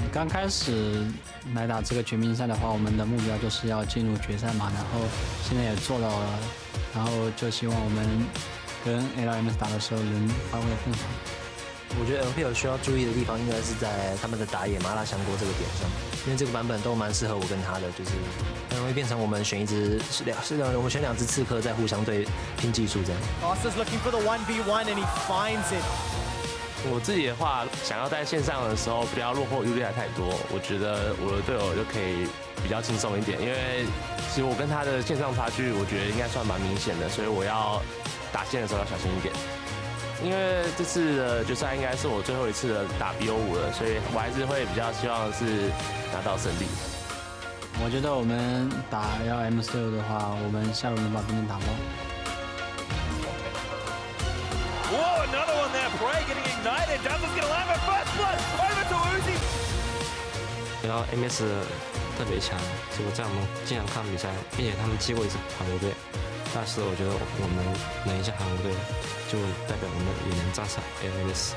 刚开始来打这个全明星赛的话，我们的目标就是要进入决赛嘛，然后现在也做到了，然后就希望我们跟 LMS 打的时候能发挥得更好。我觉得 LPL 需要注意的地方应该是在他们的打野麻辣香锅这个点上，因为这个版本都蛮适合我跟他的，就是很容易变成我们选一只我们选2只刺客在互相对拼技术这样。Karsa's looking for the 1v1 and he finds it. 我自己的话，想要在线上的时候不要落后优劣太多，我觉得我的队友就可以比较轻松一点，因为其实我跟他的线上差距，我觉得应该算蛮明显的，所以我要打线的时候要小心一点。因为这次的决赛应该是我最后一次的打 BO5了，所以我还是会比较希望是拿到胜利。我觉得我们打LMS 6的话，我们下轮能把别人打爆。 Whoa, another one there. Prey getting ignited. Jarvan's gonna land with first blood. Over to Uzi. 然后 MS 特别强，结果在我们经常看比赛，并且他们击过一次韩国队，但是我觉得我们能一下韩国队，就代表我们也能战胜 LMS。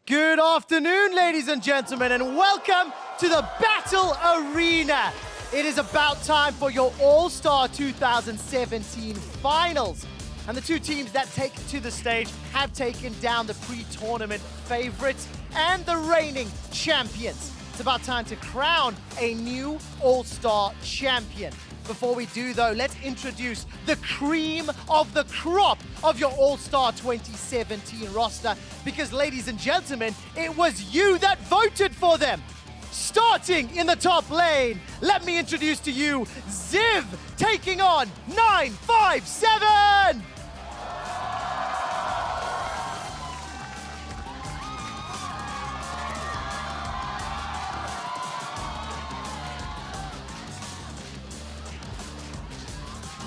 Good afternoon, ladies and gentlemen, and welcome to the Battle Arena. It is about time for your All-Star 2017 finals. And the two teams that take to the stage have taken down the pre-tournament favorites and the reigning champions. It's about time to crown a new All-Star champion. Before we do though, let's introduce the cream of the crop of your All-Star 2017 roster. Because ladies and gentlemen, it was you that voted for them. Starting in the top lane, let me introduce to you Ziv taking on 957!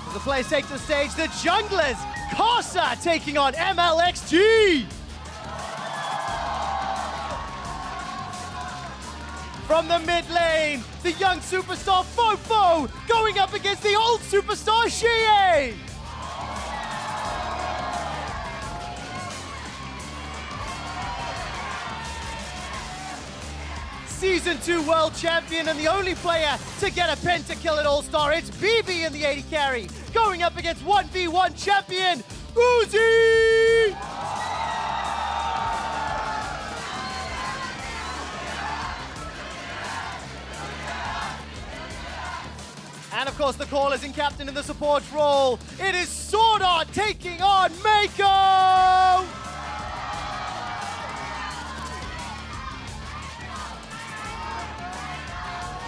As the players take to the stage, the junglers, Karsa taking on Mlxg! From the mid lane, the young superstar FoFo going up against the old superstar Xiye! Season 2 world champion and the only player to get a pentakill at All-Star, it's Bebe in the AD carry, going up against 1v1 champion Uzi! And of course, the callers and captain in the support role. It is SwordArt taking on Meiko!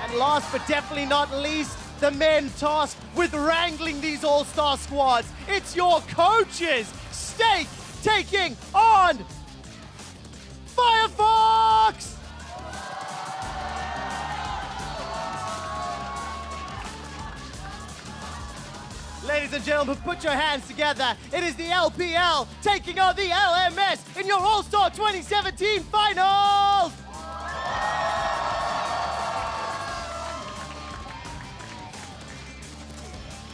And last but definitely not least, the men tasked with wrangling these all-star squads. It's your coaches, Stake taking on Firefox! Ladies and gentlemen, put your hands together. It is the LPL taking on the LMS in your All-Star 2017 finals!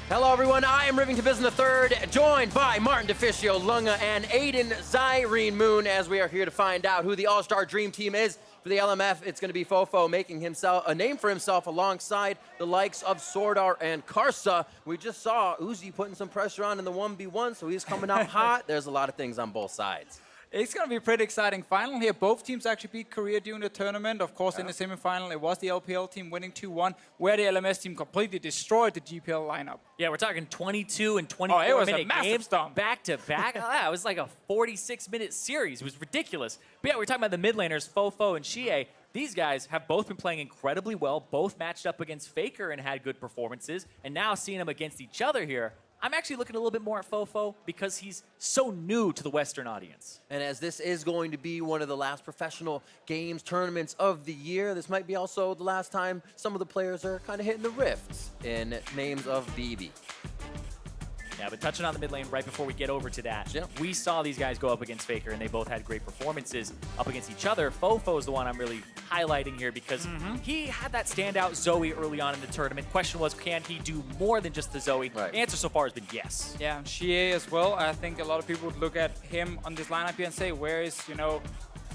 Hello everyone, I am Rivington Bizen III, joined by Martin DeFicio, Lunga, and Aiden Zyrene Moon, as we are here to find out who the All-Star Dream Team is. For the LMF, it's going to be FoFo making himself a name for himself alongside the likes of SwordArt and Karsa. We just saw Uzi putting some pressure on in the 1v1, so he's coming out hot. There's a lot of things on both sides. It's going to be a pretty exciting final here. Both teams actually beat Korea during the tournament. Of course, in the semifinal, it was the LPL team winning 2-1, where the LMS team completely destroyed the GPL lineup. Yeah, we're talking 22 and 24-minute games back-to-back. It was like a 46-minute series. It was ridiculous. But yeah, we're talking about the mid laners, FoFo and Xiye. These guys have both been playing incredibly well, both matched up against FLICKR and had good performances. And now seeing them against each other here, I'm actually looking a little bit more at FoFo because he's so new to the Western audience. And as this is going to be one of the last professional games, tournaments of the year, this might be also the last time some of the players are kind of hitting the rifts in names of Bebe. Yeah, but touching on the mid lane right before we get over to that, we saw these guys go up against FLICKR and they both had great performances up against each other. FoFo is the one I'm really highlighting here because he had that standout Zoe early on in the tournament. Question was, can he do more than just the Zoe? Right. The answer so far has been yes. Yeah, Xiye as well. I think a lot of people would look at him on this lineup here and say, where is, you know,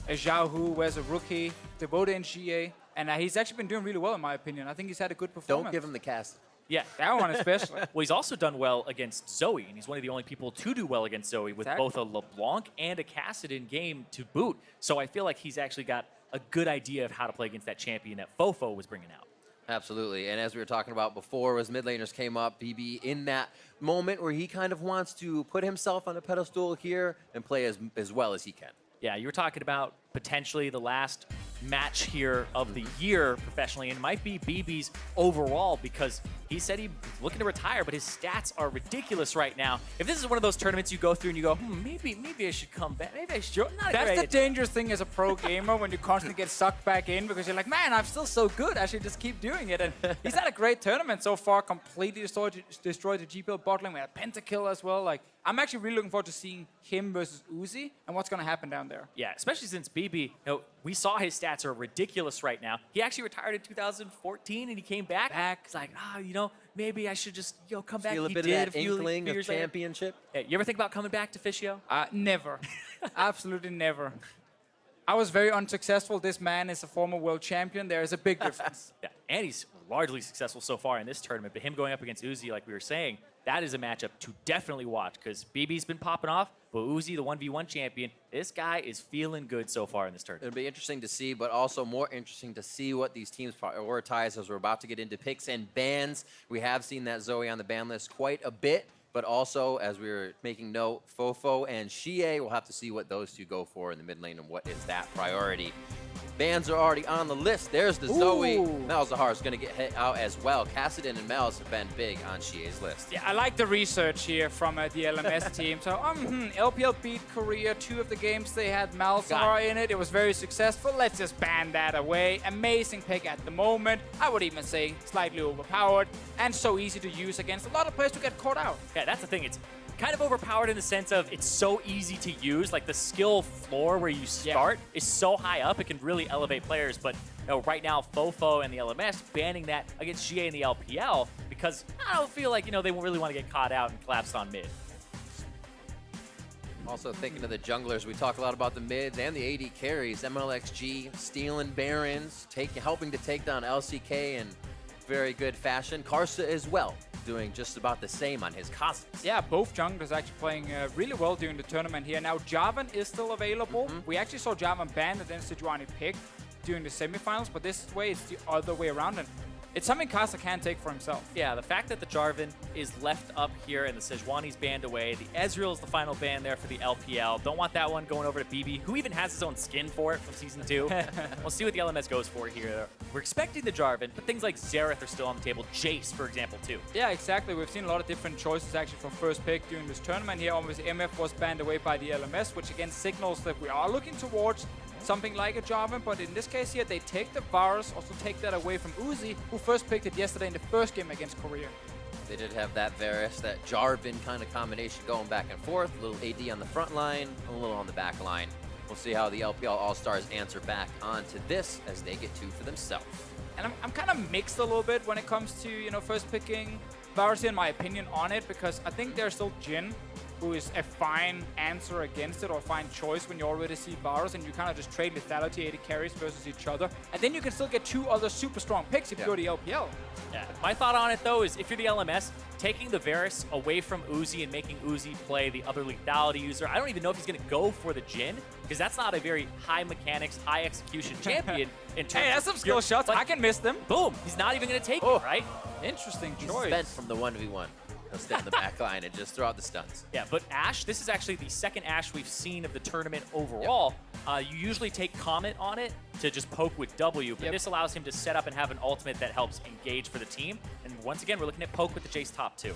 a Zhao Hu, where's a rookie, devoted in Xiye? And he's actually been doing really well, in my opinion. I think he's had a good performance. Don't give him the cast. Yeah. That one especially. Well, he's also done well against Zoe, and he's one of the only people to do well against Zoe with both a LeBlanc and a Kassadin game to boot. So I feel like he's actually got a good idea of how to play against that champion that FoFo was bringing out. Absolutely, and as we were talking about before, as mid laners came up, Bebe in that moment where he kind of wants to put himself on a pedestal here and play as well as he can. Yeah, you were talking about potentially the last match here of the year professionally, and it might be Bebe's overall because he said he's looking to retire, but his stats are ridiculous right now. If this is one of those tournaments you go through and you go, maybe I should come back, maybe I should. That's the dangerous thing as a pro gamer when you constantly get sucked back in because you're like, man, I'm still so good. I should just keep doing it. And he's had a great tournament so far, completely destroyed the GPL bot lane. We had a pentakill as well. Like, I'm actually really looking forward to seeing him versus Uzi and what's going to happen down there. Yeah, especially since Bebe, you know, we saw his stats are ridiculous right now. He actually retired in 2014 and he came back. It's like, you know, maybe I should just, come back. Feel a bit of that inkling of championship. Yeah, you ever think about coming back to Fishio? Never. Absolutely never. I was very unsuccessful. This man is a former world champion. There is a big difference. Yeah, and he's largely successful so far in this tournament, but him going up against Uzi, like we were saying, that is a matchup to definitely watch because BB's been popping off, but Uzi, the 1v1 champion, this guy is feeling good so far in this tournament. It'll be interesting to see, but also more interesting to see what these teams prioritize as we're about to get into picks and bans. We have seen that Zoe on the ban list quite a bit, but also, as we were making note, FoFo and Xiye, we'll have to see what those two go for in the mid lane and what is that priority. Bans are already on the list. There's the Zoe. Mlxg is going to get hit out as well. Kassadin and Mels have been big on Xiye's list. Yeah, I like the research here from the LMS team. So, LPL beat Korea. 2 of the games they had Mlxg in it. It was very successful. Let's just ban that away. Amazing pick at the moment. I would even say slightly overpowered and so easy to use against a lot of players to get caught out. Yeah, that's the thing. It's kind of overpowered in the sense of it's so easy to use. Like the skill floor where you start is so high up, it can really elevate players. But right now, FoFo and the LMS banning that against Xiye and the LPL because I don't feel like they really want to get caught out and collapsed on mid. Also thinking of the junglers, we talk a lot about the mids and the AD carries. Mlxg stealing Barons, helping to take down LCK in very good fashion. Karsa as well, doing just about the same on his Cosmos. Yeah, both junglers actually playing really well during the tournament here. Now, Jarvan is still available. We actually saw Jarvan banned and then Sejuani picked during the semifinals, but this way it's the other way around. And it's something Karsa can take for himself. Yeah, the fact that the Jarvan is left up here and the Sejuani's banned away. The Ezreal is the final ban there for the LPL. Don't want that one going over to Bebe, who even has his own skin for it from Season 2. We'll see what the LMS goes for here. We're expecting the Jarvan, but things like Xerath are still on the table. Jayce, for example, too. Yeah, exactly. We've seen a lot of different choices actually for first pick during this tournament here. Obviously, MF was banned away by the LMS, which again signals that we are looking towards something like a Jarvan, but in this case here, they take the Varus, also take that away from Uzi, who first picked it yesterday in the first game against Korea. They did have that Varus, that Jarvan kind of combination going back and forth, a little AD on the front line, a little on the back line. We'll see how the LPL All-Stars answer back onto this as they get 2 for themselves. And I'm kind of mixed a little bit when it comes to, first picking Varus in my opinion on it, because I think there's still Jhin, who is a fine answer against it or a fine choice when you already see Varus and you kind of just trade lethality 80 carries versus each other. And then you can still get 2 other super strong picks if you go to LPL. Yeah, my thought on it though is if you're the LMS, taking the Varus away from Uzi and making Uzi play the other lethality user, I don't even know if he's going to go for the Jhin because that's not a very high mechanics, high execution champion. In terms hey, that's some skill shots. I can miss them. Boom. He's not even going to take it, right? Interesting He's choice. spent from the 1v1. He'll stay in the back line and just throw out the stuns. Yeah, but Ashe, this is actually the second Ashe we've seen of the tournament overall. You usually take comment on it to just poke with W, but this allows him to set up and have an ultimate that helps engage for the team. And once again, we're looking at poke with the Jayce top 2.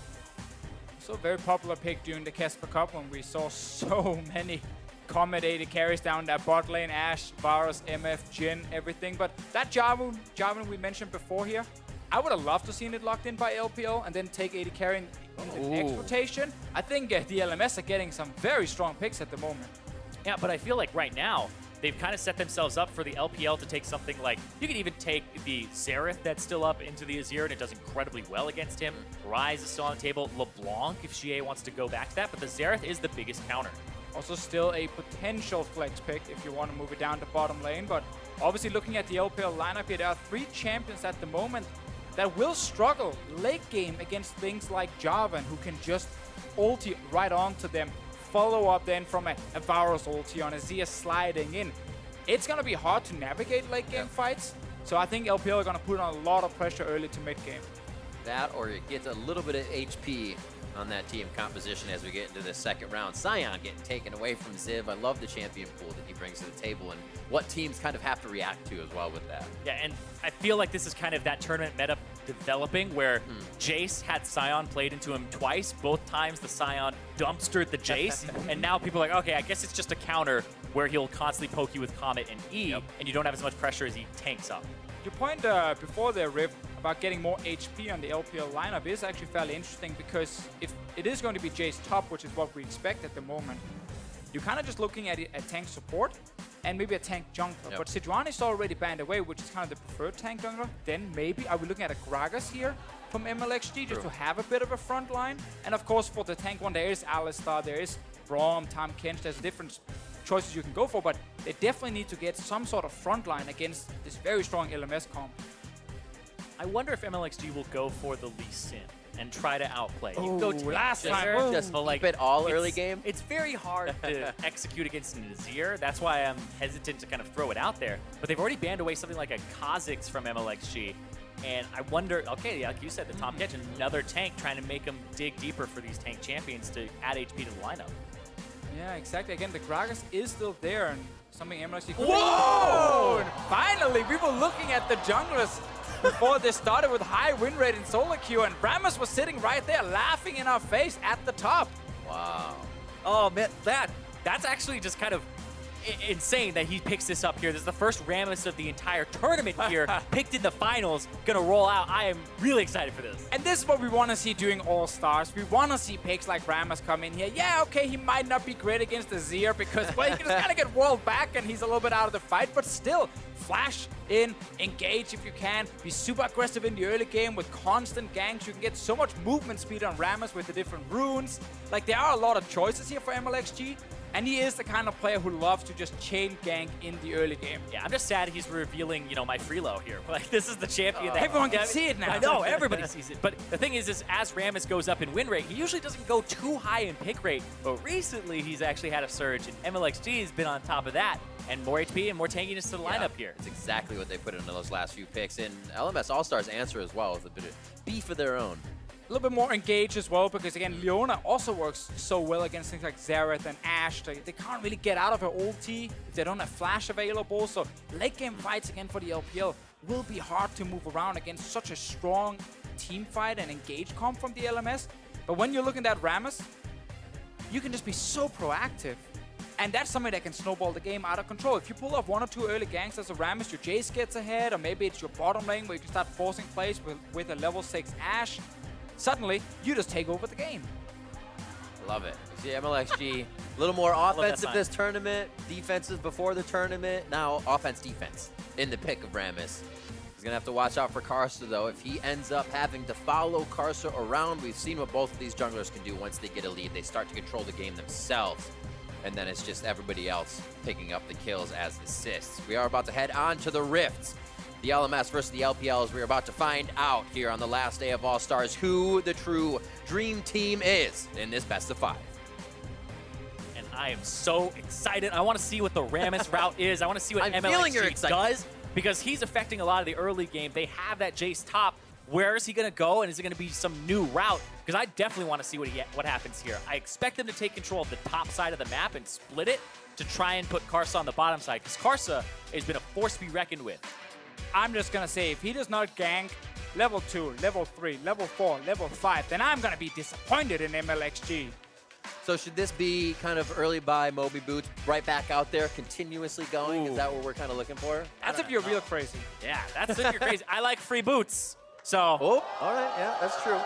So very popular pick during the Casper Cup when we saw so many Comet 80 carries down that bot lane, Ashe, Varus, MF, Jhin, everything. But that Jarvan we mentioned before here, I would have loved to seen it locked in by LPL and then take 80 carry in the next rotation. I think the LMS are getting some very strong picks at the moment. Yeah, but I feel like right now, they've kind of set themselves up for the LPL to take something like, you could even take the Xerath that's still up into the Azir, and it does incredibly well against him. Ryze is still on the table. LeBlanc, if Xiye wants to go back to that, but the Xerath is the biggest counter. Also still a potential flex pick if you want to move it down to bottom lane, but obviously looking at the LPL lineup here, there are 3 champions at the moment that will struggle late game against things like Jarvan, who can just ulti right onto them, follow up then from a Varus ulti on Azir sliding in. It's going to be hard to navigate late game fights, so I think LPL are going to put on a lot of pressure early to mid game. That, or it gets a little bit of HP on that team composition as we get into the second round. Sion getting taken away from Ziv. I love the champion pool that he brings to the table and what teams kind of have to react to as well with that. Yeah, and I feel like this is kind of that tournament meta developing where Jayce had Sion played into him twice. Both times the Sion dumpstered the Jayce, and now people are like, okay, I guess it's just a counter where he'll constantly poke you with Comet and E, and you don't have as much pressure as he tanks up. Your point before the Rift about getting more HP on the LPL lineup is actually fairly interesting, because if it is going to be Jayce top, which is what we expect at the moment, you're kind of just looking at a tank support and maybe a tank jungler. But Sejuani is already banned away, which is kind of the preferred tank jungler. Then maybe are we looking at a Gragas here from Mlxg just to have a bit of a front line? And of course for the tank one, there is Alistar, there is Braum, Tahm Kench, there's different choices you can go for, but they definitely need to get some sort of front line against this very strong LMS comp. I wonder if Mlxg will go for the Lee Sin and try to outplay. Oh, you go last time. Just like, keep it all early game. It's very hard to execute against an Azir. That's why I'm hesitant to kind of throw it out there. But they've already banned away something like a Kha'Zix from Mlxg. And I wonder, okay, yeah, like you said, the Tahm Kench, another tank trying to make them dig deeper for these tank champions to add HP to the lineup. Yeah, exactly. Again, the Gragas is still there, and something Mlxg. Whoa! And finally, we were looking at the junglers before they started with high win rate in solo queue, and Rammus was sitting right there laughing in our face at the top. Wow. Oh man, that's actually just kind of insane that he picks this up here. This is the first Rammus of the entire tournament here, picked in the finals, gonna roll out. I am really excited for this. And this is what we want to see doing All-Stars. We want to see picks like Rammus come in here. Yeah, okay, he might not be great against Azir because, well, he can just kind of get walled back and he's a little bit out of the fight, but still, flash in, engage if you can, be super aggressive in the early game with constant ganks. You can get so much movement speed on Rammus with the different runes. Like, there are a lot of choices here for Mlxg. And he is the kind of player who loves to just chain gank in the early game. Yeah, I'm just sad he's revealing, you know, my freelow here. Like, this is the champion that everyone can see it now. I know, everybody sees it. But the thing is as Rammus goes up in win rate, he usually doesn't go too high in pick rate. But recently, he's actually had a surge, and Mlxg has been on top of that. And more HP and more tankiness to the lineup here. It's exactly what they put into those last few picks. And LMS All-Stars answer as well with a bit of beef of their own. A little bit more engaged as well, because again, Leona also works so well against things like Xerath and Ashe. They can't really get out of her ulti if they don't have flash available. So late game fights again for the LPL will be hard to move around against such a strong team fight and engage comp from the LMS. But when you're looking at Rammus, you can just be so proactive. And that's something that can snowball the game out of control. If you pull off 1 or 2 early ganks as a Rammus, your Jayce gets ahead, or maybe it's your bottom lane where you can start forcing plays with a level 6 Ashe. Suddenly, you just take over the game. Love it. You see Mlxg, a little more offensive this tournament, defensive before the tournament, now offense-defense in the pick of Rammus. He's going to have to watch out for Karsa, though. If he ends up having to follow Karsa around, we've seen what both of these junglers can do once they get a lead. They start to control the game themselves, and then it's just everybody else picking up the kills as assists. We are about to head on to the Rifts. The LMS versus the LPL, as we're about to find out here on the last day of All-Stars who the true dream team is in this best of 5. And I am so excited. I want to see what the Rammus route is. I want to see what Mlxg does, because he's affecting a lot of the early game. They have that Jayce top. Where is he going to go, and is it going to be some new route? Because I definitely want to see what happens here. I expect them to take control of the top side of the map and split it to try and put Karsa on the bottom side, because Karsa has been a force to be reckoned with. I'm just going to say, if he does not gank level 2, level 3, level 4, level 5, then I'm going to be disappointed in Mlxg. So should this be kind of early buy Moby Boots, right back out there, continuously going? Ooh. Is that what we're kind of looking for? That's if you're real crazy. Yeah, that's if you're crazy. I like free boots, so. Oh, all right, yeah, that's true.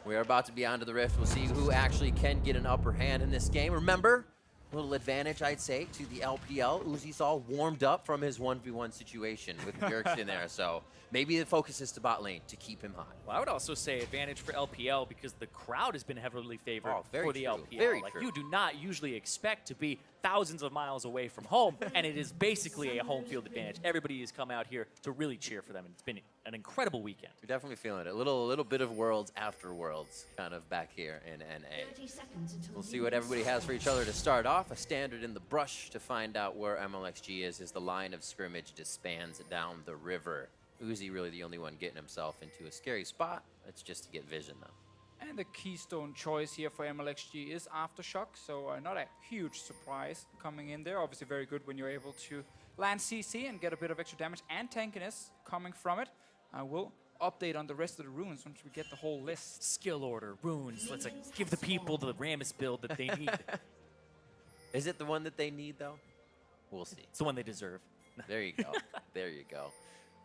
We are about to be onto the Rift. We'll see who actually can get an upper hand in this game. Remember, little advantage, I'd say, to the LPL. Uzi's all warmed up from his 1v1 situation with Mlxg in there, so maybe the focus is to bot lane to keep him hot. Well, I would also say advantage for LPL because the crowd has been heavily favored for the LPL. Very like true. You do not usually expect to be thousands of miles away from home, and it is basically a home field advantage. Everybody has come out here to really cheer for them, and it's been an incredible weekend. You're definitely feeling it. A little bit of Worlds after Worlds kind of back here in NA. We'll see what everybody has for each other to start off. A standard in the brush to find out where Mlxg is as the line of scrimmage disbands down the river. Uzi really the only one getting himself into a scary spot. It's just to get vision though. And the keystone choice here for Mlxg is Aftershock, so not a huge surprise coming in there. Obviously very good when you're able to land CC and get a bit of extra damage and tankiness coming from it. I will update on the rest of the runes once we get the whole list. Skill order, runes, let's give the people the Rammus build that they need. Is it the one that they need though? We'll see. It's the one they deserve. There you go. There you go.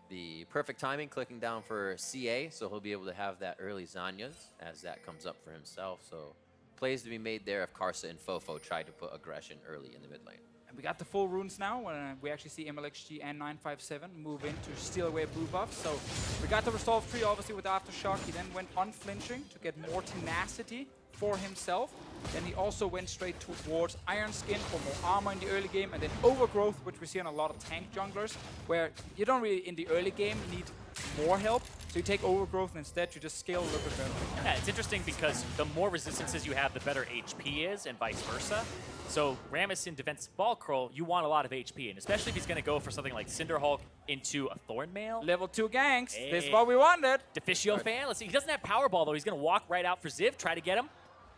The perfect timing clicking down for Xiye, so he'll be able to have that early Zanyas as that comes up for himself. So plays to be made there if Karsa and FoFo tried to put aggression early in the mid lane. And we got the full runes now, when we actually see Mlxg and 957 move in to steal away blue buff. So we got the resolve tree obviously with Aftershock. He then went unflinching to get more tenacity for himself. Then he also went straight towards Iron Skin for more armor in the early game, and then Overgrowth, which we see on a lot of tank junglers, where you don't really, in the early game, need more help. So you take Overgrowth and instead you just scale a little bit better. Yeah, it's interesting because the more resistances you have, the better HP is, and vice versa. So Rammus in Defensive Ball Curl, you want a lot of HP, and especially if he's going to go for something like Cinderhulk into a Thornmail. Level 2 ganks, this is what we wanted. Deficio fan, let's see, he doesn't have Powerball though, he's going to walk right out for Ziv, try to get him.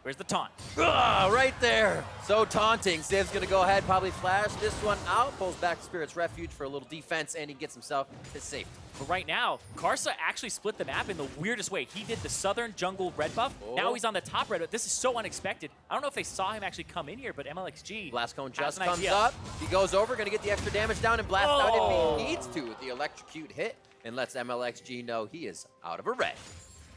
Where's the taunt? Right there. So taunting. Ziv's going to go ahead, probably flash this one out. Pulls back to Spirit's Refuge for a little defense, and he gets himself his safety. But right now, Karsa actually split the map in the weirdest way. He did the southern jungle red buff. Oh. Now he's on the top red buff. This is so unexpected. I don't know if they saw him actually come in here, but Mlxg Blast Cone just has an comes idea. up. He goes over, going to get the extra damage down and blast out if he needs to with the electrocute hit, and lets Mlxg know he is out of a red.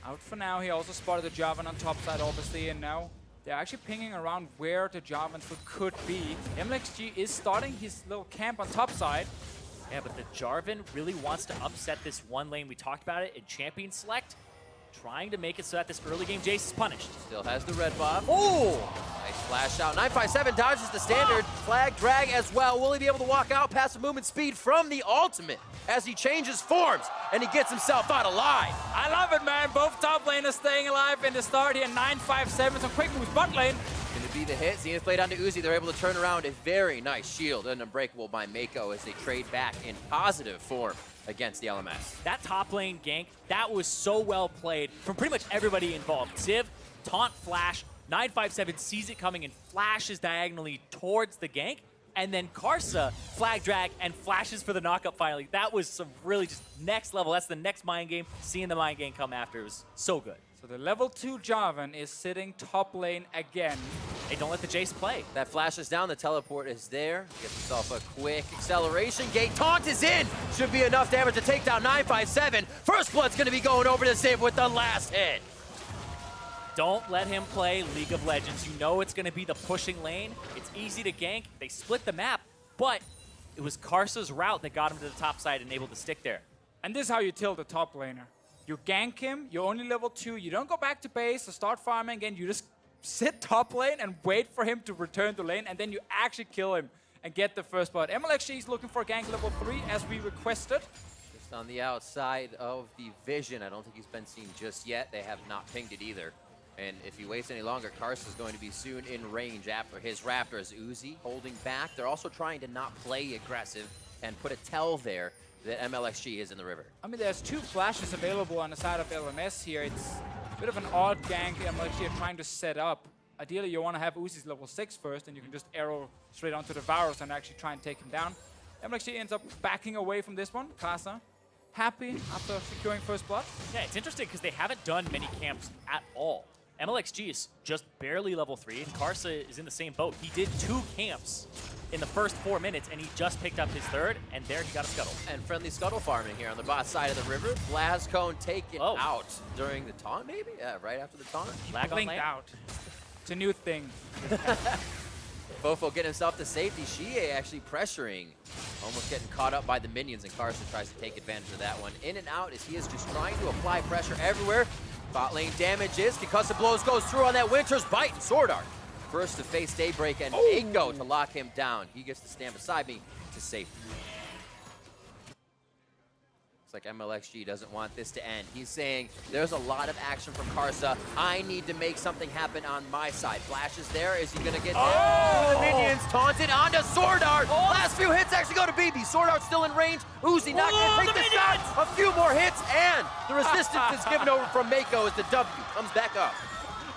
Out for now. He also spotted the Jarvan on top side, obviously, and now they're actually pinging around where the Jarvan could be. Mlxg is starting his little camp on top side. Yeah, but the Jarvan really wants to upset this one lane. We talked about it in Champion Select, trying to make it so that this early game Jayce is punished. Still has the red buff. Oh! Nice flash out. 957 dodges the standard. Flag drag as well. Will he be able to walk out past the movement speed from the ultimate as he changes forms and he gets himself out alive? I love it, man. Both top laners staying alive in the start here. 957, some quick moves bot lane. Going to be the hit. Zenith blade onto Uzi. They're able to turn around a very nice shield and unbreakable by Meiko as they trade back in positive form against the LMS. That top lane gank, that was so well played from pretty much everybody involved. Ziv, taunt flash, 957 sees it coming and flashes diagonally towards the gank. And then Karsa flag drag and flashes for the knockup finally. That was some really just next level. That's the next mind game. Seeing the mind game come after, it was so good. So the level 2 Jarvan is sitting top lane again. Hey, don't let the Jayce play. That flashes down, the teleport is there. Gets himself a quick acceleration gate. Taunt is in! Should be enough damage to take down 957. First Blood's gonna be going over to Ziv with the last hit. Don't let him play League of Legends. You know it's gonna be the pushing lane. It's easy to gank. They split the map, but it was Karsa's route that got him to the top side and able to stick there. And this is how you tilt the top laner. You gank him, you're only level 2, you don't go back to base or start farming again, you just sit top lane and wait for him to return to lane, and then you actually kill him and get the first blood. Mlxg is looking for gank level 3 as we requested. Just on the outside of the vision. I don't think he's been seen just yet. They have not pinged it either. And if he waits any longer, Karsa is going to be soon in range after his Raptors. Uzi holding back. They're also trying to not play aggressive and put a tell there that Mlxg is in the river. I mean, there's 2 flashes available on the side of LMS here. It's a bit of an odd gank Mlxg are trying to set up. Ideally, you want to have Uzi's level 6 first, and you can just arrow straight onto the Varus and actually try and take him down. Mlxg ends up backing away from this one. Karsa, happy after securing first blood. Yeah, it's interesting because they haven't done many camps at all. Mlxg is just barely level 3, and Karsa is in the same boat. He did 2 camps in the first 4 minutes, and he just picked up his 3rd, and there he got a scuttle. And friendly scuttle farming here on the bot side of the river. Blast Cone taken out during the taunt, maybe? Yeah, right after the taunt. Lag on Blinked lane. out. It's a new thing. FoFo getting himself to safety. Xiye actually pressuring, almost getting caught up by the minions, and Karsa tries to take advantage of that one. In and out as he is just trying to apply pressure everywhere. Bot lane damages. Concussive blows goes through on that Winter's Bite. SwordArt first to face Daybreak and Meiko to lock him down. He gets to stand beside me to safety. Looks like Mlxg doesn't want this to end. He's saying, there's a lot of action from Karsa. I need to make something happen on my side. Flash is there. Is he going to get the minions taunted onto SwordArt? Last few hits actually go to Bebe. SwordArt still in range. Uzi not going to take the shot. A few more hits, and the resistance is given over from Meiko as the W comes back up.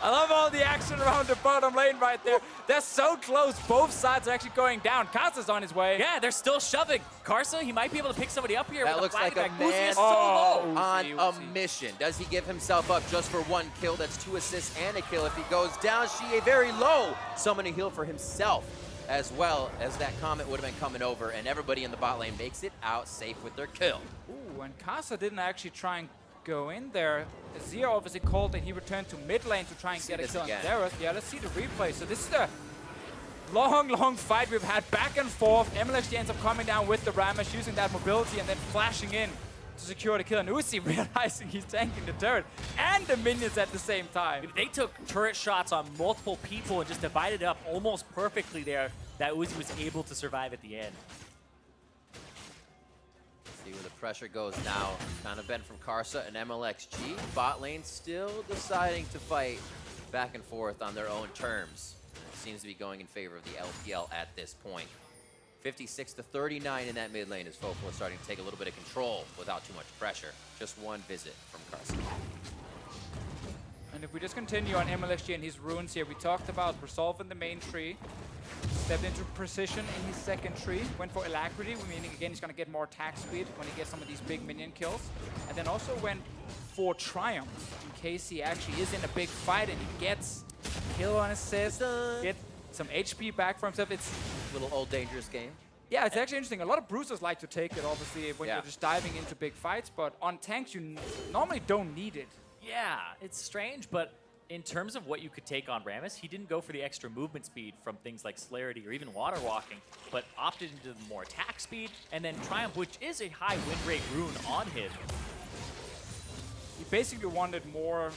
I love all the action around the bottom lane right there. They're so close. Both sides are actually going down. Karsa's on his way. Yeah, they're still shoving. Karsa, he might be able to pick somebody up here. That looks like a man so low. on a mission. Does he give himself up just for one kill? That's 2 assists and a kill. If he goes down, Xiye very low. Someone to heal for himself, as well as that Comet would have been coming over, and everybody in the bot lane makes it out safe with their kill. Ooh, and Karsa didn't actually try and go in there. Azir obviously called that he returned to mid lane to try and get a kill on Xerath. Yeah, let's see the replay. So this is a long fight we've had back and forth. Mlxg ends up coming down with the Rammus, using that mobility and then flashing in to secure the kill. And Uzi realizing he's tanking the turret and the minions at the same time. They took turret shots on multiple people and just divided it up almost perfectly there, that Uzi was able to survive at the end. See where the pressure goes now. Kind of been from Karsa and Mlxg. Bot lane still deciding to fight back and forth on their own terms. It seems to be going in favor of the LPL at this point. 56-39 in that mid lane as FoFo is starting to take a little bit of control without too much pressure. Just one visit from Karsa. And if we just continue on Mlxg and his runes here, we talked about resolving the main tree, stepped into precision in his second tree, went for alacrity, meaning again he's going to get more attack speed when he gets some of these big minion kills, and then also went for triumph in case he actually is in a big fight and he gets a kill on assist, get some HP back for himself. It's a little old dangerous game. Yeah, it's actually interesting. A lot of bruisers like to take it, obviously, when you're just diving into big fights, but on tanks you normally don't need it. Yeah, it's strange, but in terms of what you could take on Rammus, he didn't go for the extra movement speed from things like celerity or even water walking, but opted into the more attack speed, and then Triumph, which is a high win rate rune on him. He basically wanted more,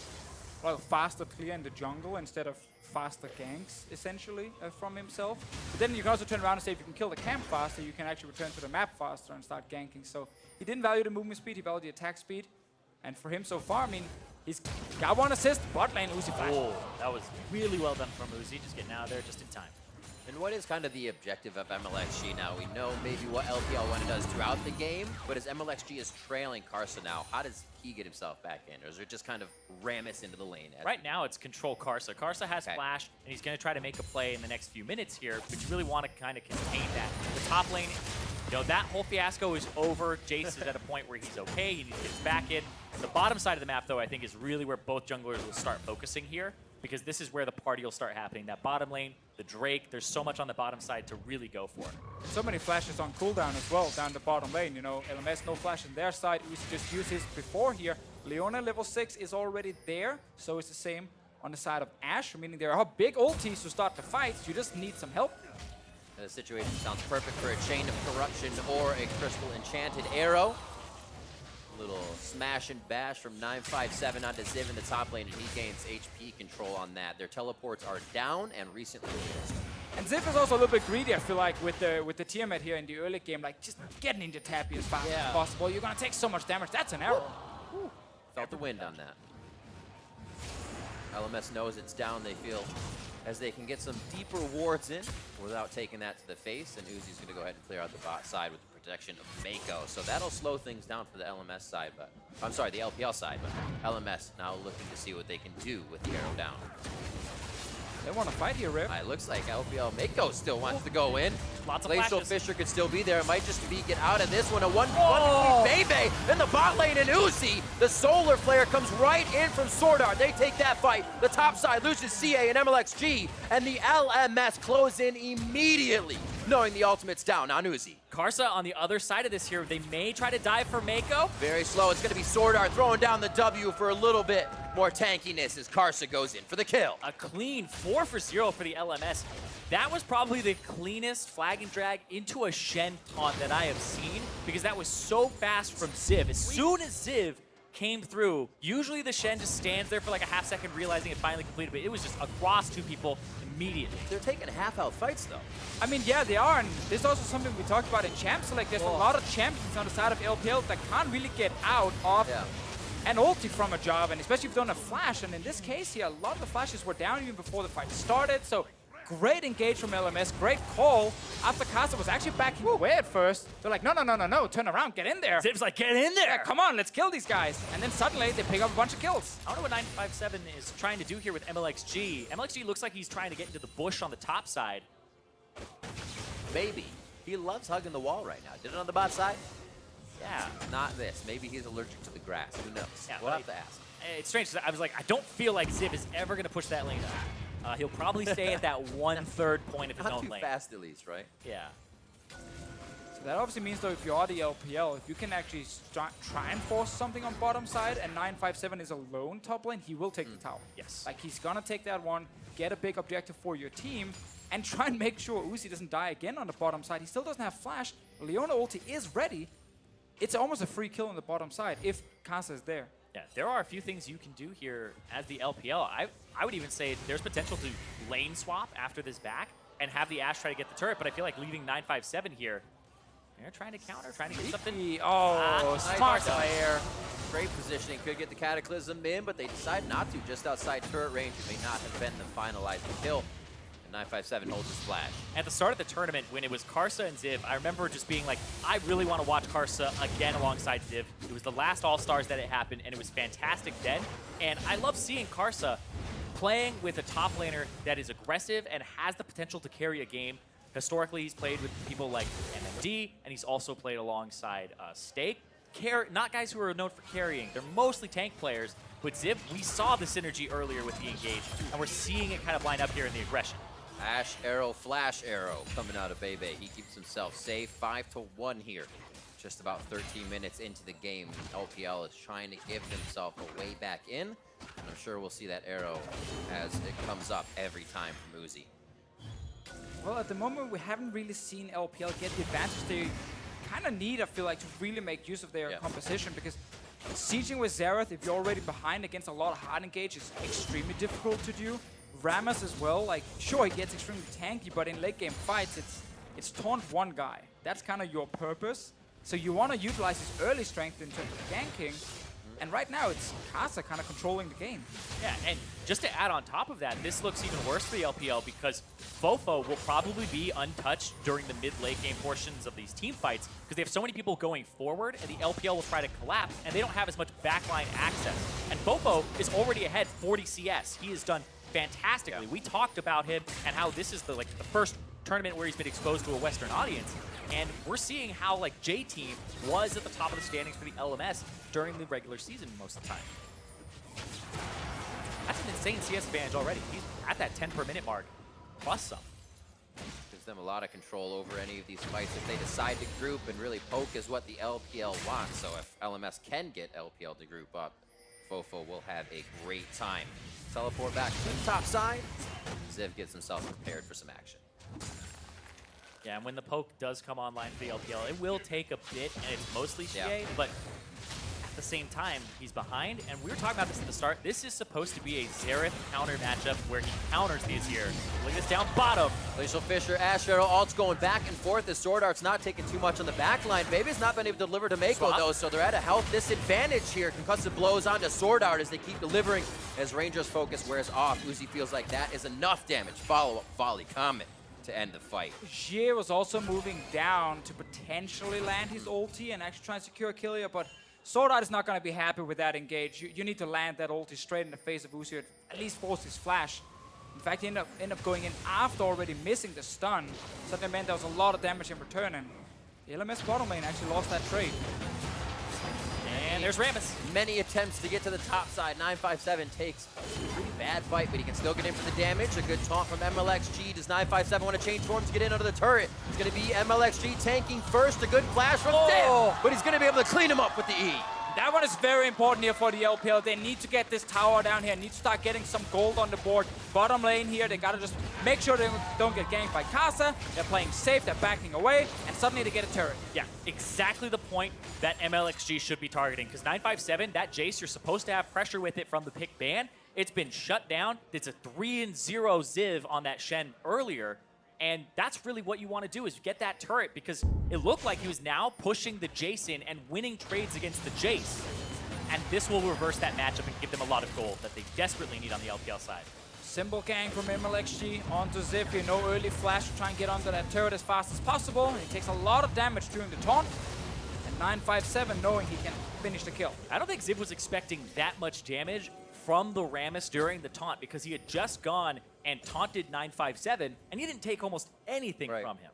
well, faster clear in the jungle instead of faster ganks, essentially, from himself. But then you can also turn around and say if you can kill the camp faster, you can actually return to the map faster and start ganking. So he didn't value the movement speed, he valued the attack speed. And for him so far, I mean, he's got one assist, bot lane, Uzi flash. Oh, that was really well done from Uzi, just getting out of there just in time. And what is kind of the objective of Mlxg now? We know maybe what LPL 1 does throughout the game, but as Mlxg is trailing Karsa now, how does he get himself back in? Or is it just kind of Rammus into the lane? Right now, it's control Karsa. Karsa has flash, and he's going to try to make a play in the next few minutes here, but you really want to kind of contain that. The top lane, you know, that whole fiasco is over. Jayce is at a point where he's okay. He needs to get his back in. The bottom side of the map, though, I think is really where both junglers will start focusing here, because this is where the party will start happening. That bottom lane, the Drake, there's so much on the bottom side to really go for. So many flashes on cooldown as well down the bottom lane. You know, LMS no flash on their side. We just use his before here. Leona level 6 is already there, so it's the same on the side of Ashe, meaning there are big ultis to start the fights. You just need some help. The situation sounds perfect for a Chain of Corruption or a Crystal Enchanted Arrow. Little smash and bash from 957 onto Ziv in the top lane, and he gains HP control on that. Their teleports are down and recently used. And Ziv is also a little bit greedy, I feel like, with the Tiamat here in the early game. Like, just getting into Tappy as fast as possible. You're going to take so much damage. That's an arrow. Woo. Felt the wind on that. LMS knows it's down, they feel, as they can get some deeper wards in without taking that to the face. And Uzi's going to go ahead and clear out the bot side with the protection of Meiko. So that'll slow things down for the LMS side, but I'm sorry, the LPL side, but LMS now looking to see what they can do with the arrow down. They want to fight here, Rip. It looks like LPL Meiko still wants to go in. Lots of Glacial flashes. Fisher could still be there. It might just be get out of this one. A 1v1 between Bebe in the bot lane and Uzi. The Solar Flare comes right in from SwordArt. They take that fight. The top side loses Xiye and Mlxg, and the LMS close in immediately, knowing the ultimate's down on Uzi. Karsa on the other side of this here, they may try to dive for Meiko. Very slow. It's going to be SwordArt throwing down the W for a little bit more tankiness as Karsa goes in for the kill. A clean 4-for-0 for the LMS. That was probably the cleanest flag and drag into a Shen taunt that I have seen, because that was so fast from Ziv. As soon as Ziv came through, usually the Shen just stands there for like a half second realizing it finally completed, but it was just across two people immediately. They're taking half-health fights, though. I mean, yeah, they are, and this is also something we talked about in Champ Select. There's a lot of champions on the side of LPL that can't really get out of an ulti from a Jarvan, especially if you don't have flash, and in this case here, a lot of the flashes were down even before the fight started, so great engage from LMS, great call. After Karsa was actually backing away at first, they're like, no, turn around, get in there. Ziv's like, get in there. Yeah, come on, let's kill these guys. And then suddenly they pick up a bunch of kills. I don't know what 957 is trying to do here with Mlxg. Mlxg looks like he's trying to get into the bush on the top side. Maybe. He loves hugging the wall right now. Did it on the bot side? Yeah. Not this. Maybe he's allergic to the grass. Who knows? Yeah, we'll have to ask. It's strange. I was like, I don't feel like Ziv is ever going to push that lane up. He'll probably stay at that 1/3 point of his Not own too lane. fast, at least, right? Yeah. So that obviously means, though, if you are the LPL, if you can actually try and force something on bottom side, and 957 is alone top lane, he will take the tower. Yes. Like, he's gonna take that one, get a big objective for your team, and try and make sure Uzi doesn't die again on the bottom side. He still doesn't have flash. Leona ulti is ready. It's almost a free kill on the bottom side if Karsa is there. Yeah, there are a few things you can do here as the LPL. I would even say there's potential to lane swap after this back and have the Ashe try to get the turret, but I feel like leaving 957 here, they're trying to counter, trying to get something. Oh, smart player. Great positioning. Could get the Cataclysm in, but they decide not to. Just outside turret range. It may not have been the finalizing kill. And 957 holds his flash. At the start of the tournament, when it was Karsa and Ziv, I remember just being like, I really want to watch Karsa again alongside Ziv. It was the last All-Stars that it happened, and it was fantastic then. And I love seeing Karsa playing with a top laner that is aggressive and has the potential to carry a game. Historically, he's played with people like MMD, and he's also played alongside Stake. Not guys who are known for carrying. They're mostly tank players. But Ziv, we saw the synergy earlier with the engage, and we're seeing it kind of line up here in the aggression. Ashe arrow, flash arrow coming out of Bebe. He keeps himself safe. 5-1 here. Just about 13 minutes into the game. LPL is trying to give himself a way back in. And I'm sure we'll see that arrow as it comes up every time from Uzi. Well, at the moment, we haven't really seen LPL get the advantage they kind of need, I feel like, to really make use of their composition, because sieging with Xerath, if you're already behind against a lot of hard engage, is extremely difficult to do. Rammus as well, like, sure, he gets extremely tanky, but in late game fights, it's taunt one guy. That's kind of your purpose. So you want to utilize his early strength in terms of ganking, and right now it's Karsa kind of controlling the game. Yeah, and just to add on top of that, this looks even worse for the LPL because FoFo will probably be untouched during the mid-late game portions of these team fights because they have so many people going forward, and the LPL will try to collapse, and they don't have as much backline access. And FoFo is already ahead 40 CS. He has done fantastically. We talked about him and how this is the first tournament where he's been exposed to a Western audience. And we're seeing how J-Team was at the top of the standings for the LMS during the regular season most of the time. That's an insane CS advantage already. He's at that 10 per minute mark, plus some. Gives them a lot of control over any of these fights. If they decide to group and really poke is what the LPL wants. So if LMS can get LPL to group up, FoFo will have a great time. Teleport back to the top side. Ziv gets himself prepared for some action. Yeah, and when the poke does come online for the LPL, it will take a bit, and it's mostly Xiye, but at the same time, he's behind, and we were talking about this at the start. This is supposed to be a Xerath counter matchup where he counters the Azir. Look at this down bottom. Glacial Fissure, Ashe arrow, ults going back and forth as SwordArt's not taking too much on the back line. Bebe's not been able to deliver to Meiko, though, so they're at a health disadvantage here. Concussive blows onto SwordArt as they keep delivering as Ranger's focus wears off. Uzi feels like that is enough damage. Follow-up volley comment to end the fight. Xiye was also moving down to potentially land his ulti and actually try and secure a kill here, but SwordArt is not going to be happy with that engage. You need to land that ulti straight in the face of Uzi, at least force his flash. In fact, he ended up going in after already missing the stun, so that meant there was a lot of damage in return, and the LMS bottom lane actually lost that trade. And there's Rammus. Many attempts to get to the top side. 957 takes a pretty bad fight, but he can still get in for the damage. A good taunt from Mlxg. Does 957 want to change forms to get in under the turret? It's going to be Mlxg tanking first. A good flash from Zip, but he's going to be able to clean him up with the E. that one is very important here for the LPL. They need to get this tower down here, need to start getting some gold on the board. Bottom lane here, they gotta just make sure they don't get ganked by Karsa. They're playing safe, they're backing away, and suddenly they get a turret. Yeah, exactly the point that Mlxg should be targeting, because 957, that Jayce, you're supposed to have pressure with it from the pick ban. It's been shut down. It's a 3-0 Ziv on that Shen earlier. And that's really what you want to do, is get that turret, because it looked like he was now pushing the Jayce in and winning trades against the Jayce. And this will reverse that matchup and give them a lot of gold that they desperately need on the LPL side. Simple gang from Mlxg onto Ziv here. No early flash to try and get onto that turret as fast as possible. And he takes a lot of damage during the taunt. And 957 knowing he can finish the kill. I don't think Ziv was expecting that much damage from the Rammus during the taunt, because he had just gone and taunted 957, and he didn't take almost anything from him.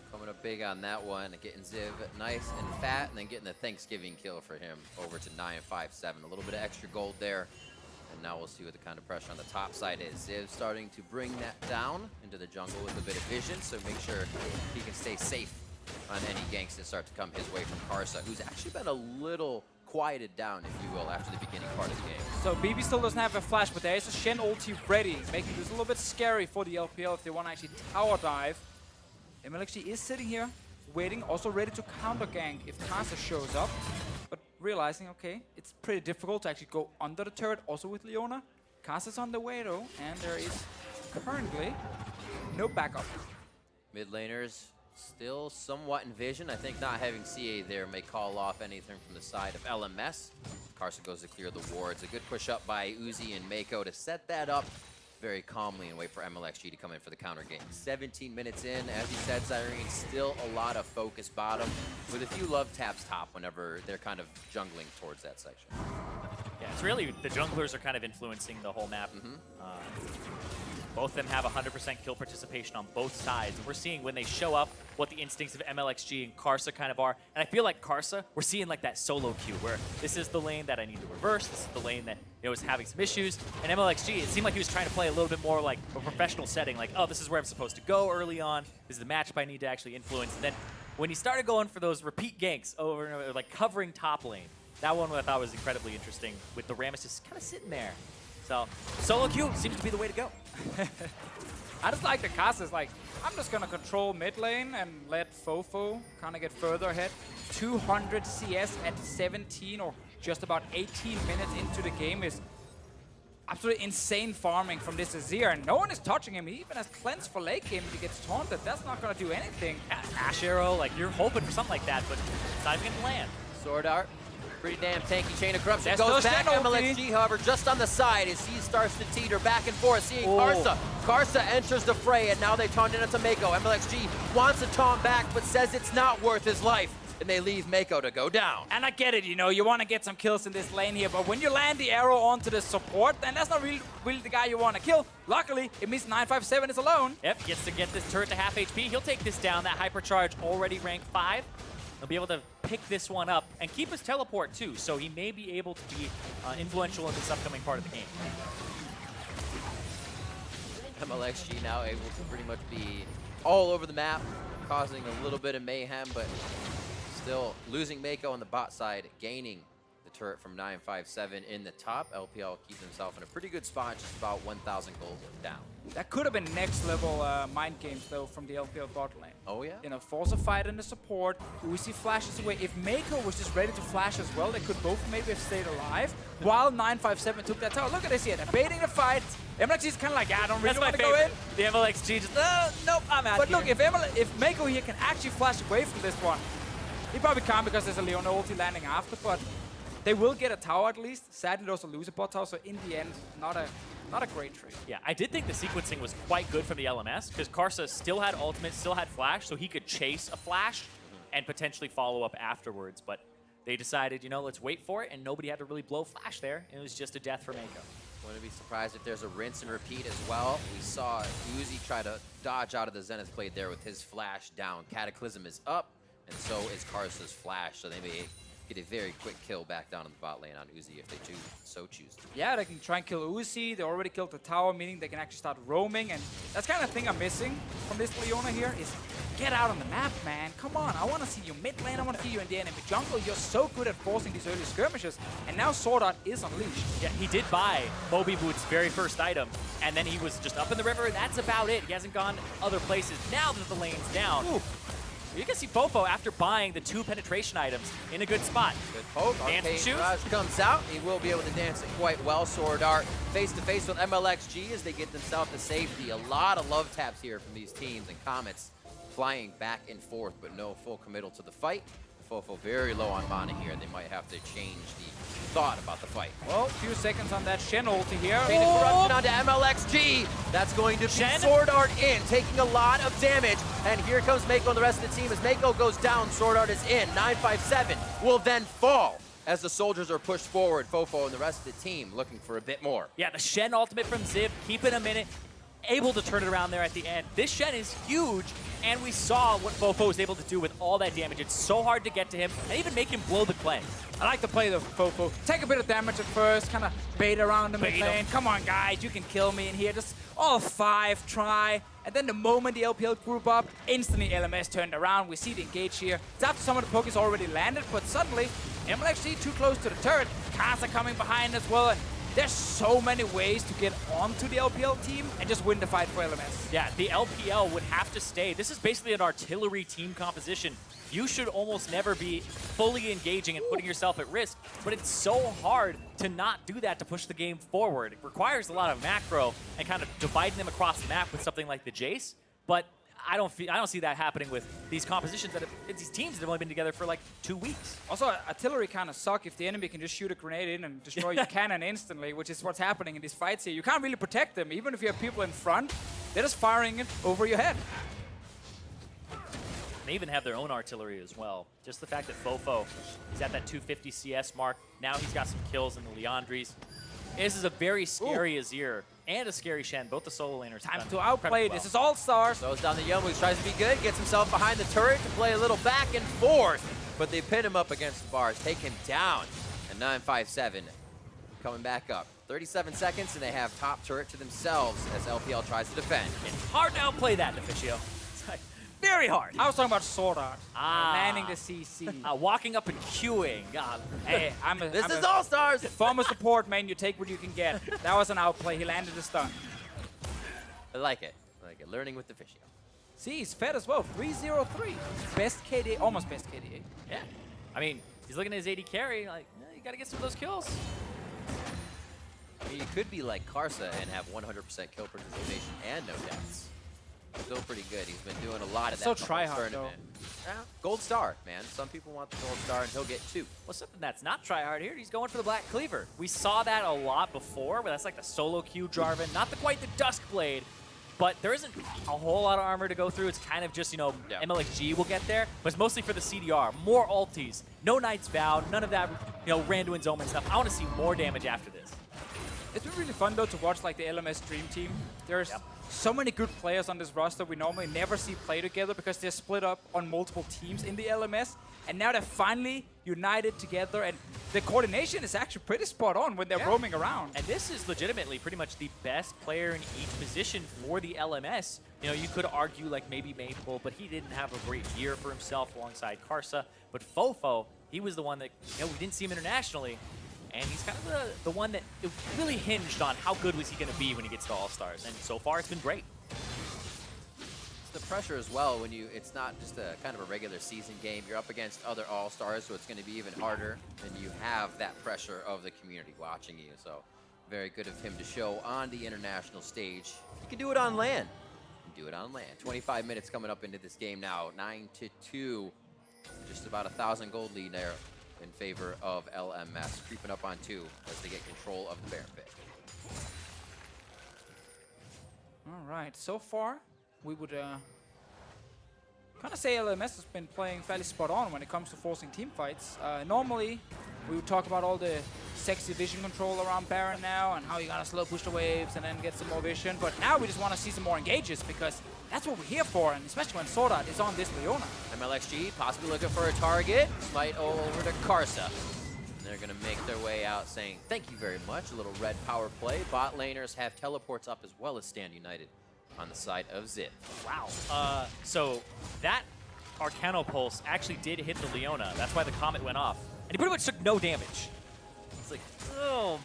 Coming up big on that one, getting Ziv nice and fat, and then getting the Thanksgiving kill for him over to 957. A little bit of extra gold there, and now we'll see what the kind of pressure on the top side is. Ziv starting to bring that down into the jungle with a bit of vision, so make sure he can stay safe on any ganks that start to come his way from Karsa, who's actually been a little quieted down, if you will, after the beginning part of the game. So Bebe still doesn't have a flash, but there is a Shen ulti ready, making this a little bit scary for the LPL if they want to actually tower dive. Mlxg is sitting here, waiting, also ready to counter gank if Karsa shows up, but realizing, okay, it's pretty difficult to actually go under the turret, also with Leona. Karsa's on the way though, and there is currently no backup. Mid laners still somewhat in vision. I think not having Xiye there may call off anything from the side of LMS. Karsa goes to clear the wards. A good push up by Uzi and Meiko to set that up very calmly and wait for Mlxg to come in for the counter game. 17 minutes in, as you said, Zyrene, still a lot of focus bottom with a few love taps top whenever they're kind of jungling towards that section. Yeah, it's really, the junglers are kind of influencing the whole map. Both of them have 100% kill participation on both sides. And we're seeing when they show up what the instincts of Mlxg and Karsa kind of are. And I feel like Karsa, we're seeing like that solo queue where this is the lane that I need to reverse. This is the lane that is having some issues. And Mlxg, it seemed like he was trying to play a little bit more like a professional setting. Like, oh, this is where I'm supposed to go early on. This is the matchup I need to actually influence. And then when he started going for those repeat ganks over and over, like covering top lane, that one I thought was incredibly interesting with the Rammus just kind of sitting there. So, solo queue seems to be the way to go. I just like the Karsa is like, I'm just gonna control mid lane and let FoFo kind of get further ahead. 200 CS at 17 or just about 18 minutes into the game is absolutely insane farming from this Azir, and no one is touching him. He even has cleanse for late game if he gets taunted. That's not gonna do anything. Ashe arrow, like you're hoping for something like that, but it's not even gonna land. SwordArt. Pretty damn tanky chain of corruption. Goes back Mlxg, however, just on the side as he starts to teeter back and forth, seeing Karsa. Karsa enters the fray, and now they taunt into Meiko. Mlxg wants to taunt back, but says it's not worth his life, and they leave Meiko to go down. And I get it, you know, you want to get some kills in this lane here, but when you land the arrow onto the support, then that's not really the guy you want to kill. Luckily, it means 957 is alone. Yep, gets to get this turret to half HP. He'll take this down. That hypercharge already ranked 5. He'll be able to pick this one up and keep his teleport too, so he may be able to be influential in this upcoming part of the game. Mlxg now able to pretty much be all over the map, causing a little bit of mayhem, but still losing Meiko on the bot side, gaining the turret from 957 in the top. LPL keeps himself in a pretty good spot, just about 1,000 gold down. That could have been next level mind games though from the LPL bot lane. Oh yeah? You know, force a fight in the support. Uzi flashes away. If Meiko was just ready to flash as well, they could both maybe have stayed alive while 957 took that tower. Look at this here. They're baiting the fight. Mlxg is kind of like, yeah, I don't really want to go in. The Mlxg just, nope, I'm out. But look, if Meiko here can actually flash away from this one, he probably can't because there's a Leona ulti landing after, but they will get a tower at least. Sadly, they also lose a bot tower, so in the end, not a great trade. Yeah, I did think the sequencing was quite good from the LMS because Karsa still had ultimate, still had flash, so he could chase a flash and potentially follow up afterwards. But they decided, you know, let's wait for it, and nobody had to really blow flash there. It was just a death for Meiko. Wouldn't be surprised if there's a rinse and repeat as well. We saw Uzi try to dodge out of the Zenith blade there with his flash down. Cataclysm is up, and so is Karsa's flash, so they may get a very quick kill back down in the bot lane on Uzi if they choose to. Yeah, they can try and kill Uzi. They already killed the tower, meaning they can actually start roaming. And that's kind of thing I'm missing from this Leona here is get out on the map, man. Come on, I want to see you mid lane. I want to see you in the enemy jungle. You're so good at forcing these early skirmishes. And now SwordArt is unleashed. Yeah, he did buy Moby Boots' very first item, and then he was just up in the river, and that's about it. He hasn't gone other places. Now that the lane's down, you can see FoFo after buying the 2 penetration items in a good spot. Good poke. Dance and shoot. Raj comes out. He will be able to dance it quite well. SwordArt face to face with Mlxg as they get themselves to safety. A lot of love taps here from these teams, and Comets flying back and forth, but no full committal to the fight. FoFo very low on mana here. They might have to change the thought about the fight. Well, a few seconds on that Shen ulti here. Chain of corruption onto Mlxg. That's going to be SwordArt in, taking a lot of damage. And here comes Meiko and the rest of the team. As Meiko goes down, SwordArt is in. 957 will then fall as the soldiers are pushed forward. FoFo and the rest of the team looking for a bit more. Yeah, the Shen ultimate from Ziv, keeping a minute, able to turn it around there at the end. This Shen is huge, and we saw what FoFo was able to do with all that damage. It's so hard to get to him and even make him blow the clay. I like to play the FoFo. Take a bit of damage at first, kind of bait around the mid lane. Come on, guys, you can kill me in here. Just all 5, try. And then the moment the LPL group up, instantly LMS turned around. We see the engage here. It's after some of the pokes already landed, but suddenly Mlxg too close to the turret. Karsa coming behind as well. There's so many ways to get onto the LPL team and just win the fight for LMS. Yeah, the LPL would have to stay. This is basically an artillery team composition. You should almost never be fully engaging and putting yourself at risk, but it's so hard to not do that to push the game forward. It requires a lot of macro and kind of dividing them across the map with something like the Jayce, but I don't see that happening with these compositions these teams that have only been together for like 2 weeks. Also, artillery kind of suck if the enemy can just shoot a grenade in and destroy your cannon instantly, which is what's happening in these fights here. You can't really protect them. Even if you have people in front, they're just firing it over your head. They even have their own artillery as well. Just the fact that FoFo is at that 250 CS mark. Now he's got some kills in the Leandries. This is a very scary Azir and a scary Shen, both the solo laners. Time to outplay. This is All-Stars. Throws down the Young, tries to be good, gets himself behind the turret to play a little back and forth, but they pin him up against the bars, take him down. And 957 coming back up. 37 seconds, and they have top turret to themselves as LPL tries to defend. It's hard to outplay that, Officio. It's like very hard. I was talking about SwordArt. Manning the CC. Walking up and queuing. Hey, this is All-Stars. Former support, man. You take what you can get. That was an outplay. He landed a stun. I like it. I like it. Learning with Officio. See, he's fed as well. 303. Best KDA. Almost best KDA. Yeah. I mean, he's looking at his AD carry. Like, you got to get some of those kills. I mean, you could be like Karsa and have 100% kill participation and no deaths. Still pretty good. He's been doing a lot of that. So try-hard, though. Yeah, gold star, man. Some people want the gold star, and he'll get 2. Well, something that's not try-hard here, he's going for the Black Cleaver. We saw that a lot before, but that's like the solo queue Jarvan. Not quite the Duskblade, but there isn't a whole lot of armor to go through. It's kind of just, Mlxg will get there, but it's mostly for the CDR. More ultis, no Knight's Vow, none of that, Randuin's Omen stuff. I want to see more damage after this. It's been really fun, though, to watch like the LMS Dream Team. There's so many good players on this roster we normally never see play together because they're split up on multiple teams in the LMS. And now they're finally united together, and the coordination is actually pretty spot on when they're roaming around. And this is legitimately pretty much the best player in each position for the LMS. You could argue like maybe Maple, but he didn't have a great year for himself alongside Karsa. But FoFo, he was the one that, we didn't see him internationally. And he's kind of the one that it really hinged on how good was he going to be when he gets to All-Stars. And so far, it's been great. It's the pressure as well when it's not just a kind of a regular season game. You're up against other All-Stars, so it's going to be even harder. And you have that pressure of the community watching you. So very good of him to show on the international stage. You can do it on LAN. You can do it on LAN. 25 minutes coming up into this game now. 9-2. Just about 1,000 gold lead there in favor of LMS, creeping up on 2 as they get control of the Bear Pit. All right, so far we would kind of say LMS has been playing fairly spot on when it comes to forcing team fights. Normally, we would talk about all the sexy vision control around Baron now and how you gotta slow push the waves and then get some more vision. But now we just want to see some more engages because that's what we're here for, and especially when SwordArt is on this Leona. Mlxg possibly looking for a target. Smite over to Karsa. They're going to make their way out saying, thank you very much. A little red power play. Bot laners have teleports up as well as stand united on the side of Zip. Wow. So that Arcano Pulse actually did hit the Leona. That's why the Comet went off. And he pretty much took no damage. It's like, oh,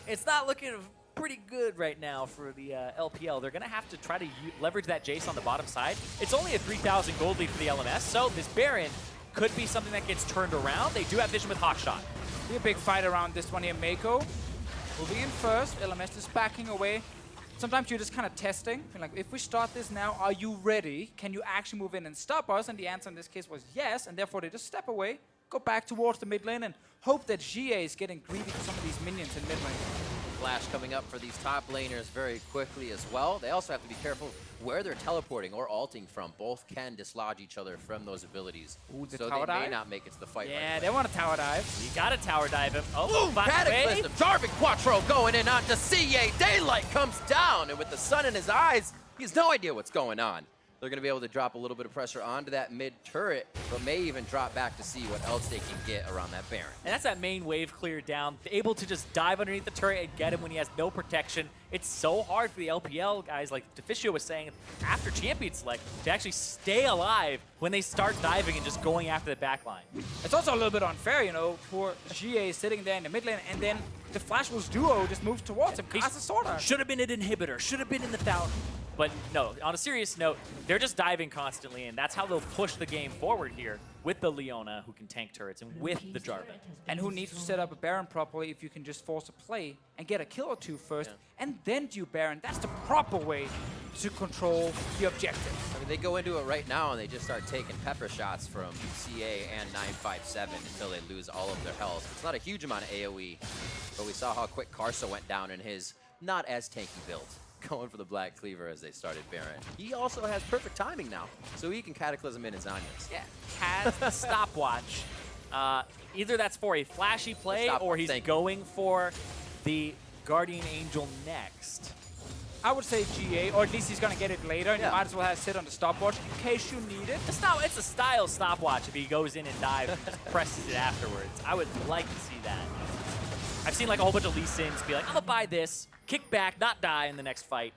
it's not looking pretty good right now for the LPL. They're going to have to try to leverage that Jayce on the bottom side. It's only a 3,000 gold lead for the LMS, so this Baron could be something that gets turned around. They do have vision with Hawkshot. Be a big fight around this one here. Meiko moving in first. LMS is backing away. Sometimes you're just kind of testing. You're like, if we start this now, are you ready? Can you actually move in and stop us? And the answer in this case was yes, and therefore they just step away, go back towards the mid lane, and hope that Xiye is getting greedy for some of these minions in mid lane. Flash coming up for these top laners very quickly as well. They also have to be careful where they're teleporting or ulting from. Both can dislodge each other from those abilities. Ooh, the so tower they may dive? not make it to the fight. Yeah, right they want to tower dive. You got to tower dive him. Oh, Cataclysm. Jarvan Quattro going in onto Xiye. Daylight comes down, and with the sun in his eyes, he has no idea what's going on. They're going to be able to drop a little bit of pressure onto that mid turret, but may even drop back to see what else they can get around that Baron. And that's that main wave cleared down, able to just dive underneath the turret and get him when he has no protection. It's so hard for the LPL guys, like Deficio was saying, after Champion Select, to actually stay alive when they start diving and just going after the backline. It's also a little bit unfair, you know, for Xiye sitting there in the mid lane, and then the Flash Wolves duo just moves towards him. Karsa SwordArt. Should have been an inhibitor, should have been in the fountain. But no, on a serious note, they're just diving constantly, and that's how they'll push the game forward here with the Leona, who can tank turrets, and with the Jarvan. And who needs to set up a Baron properly if you can just force a play and get a kill or two first, and then do Baron. That's the proper way to control the objective. I mean, they go into it right now, and they just start taking pepper shots from Xiye and 957 until they lose all of their health. It's not a huge amount of AoE, but we saw how quick Karsa went down in his not as tanky build, going for the Black Cleaver as they started Baron. He also has perfect timing now, so he can Cataclysm in his Zhonya's. Yeah, has the stopwatch. Either that's for a flashy play, or he's going for the Guardian Angel next. I would say GA, or at least he's going to get it later, and you might as well have sit on the stopwatch in case you need it. It's a style stopwatch if he goes in and dives and just presses it afterwards. I would like to see that. I've seen like a whole bunch of Lee Sins be like, I'm going to buy this, kick back, not die in the next fight.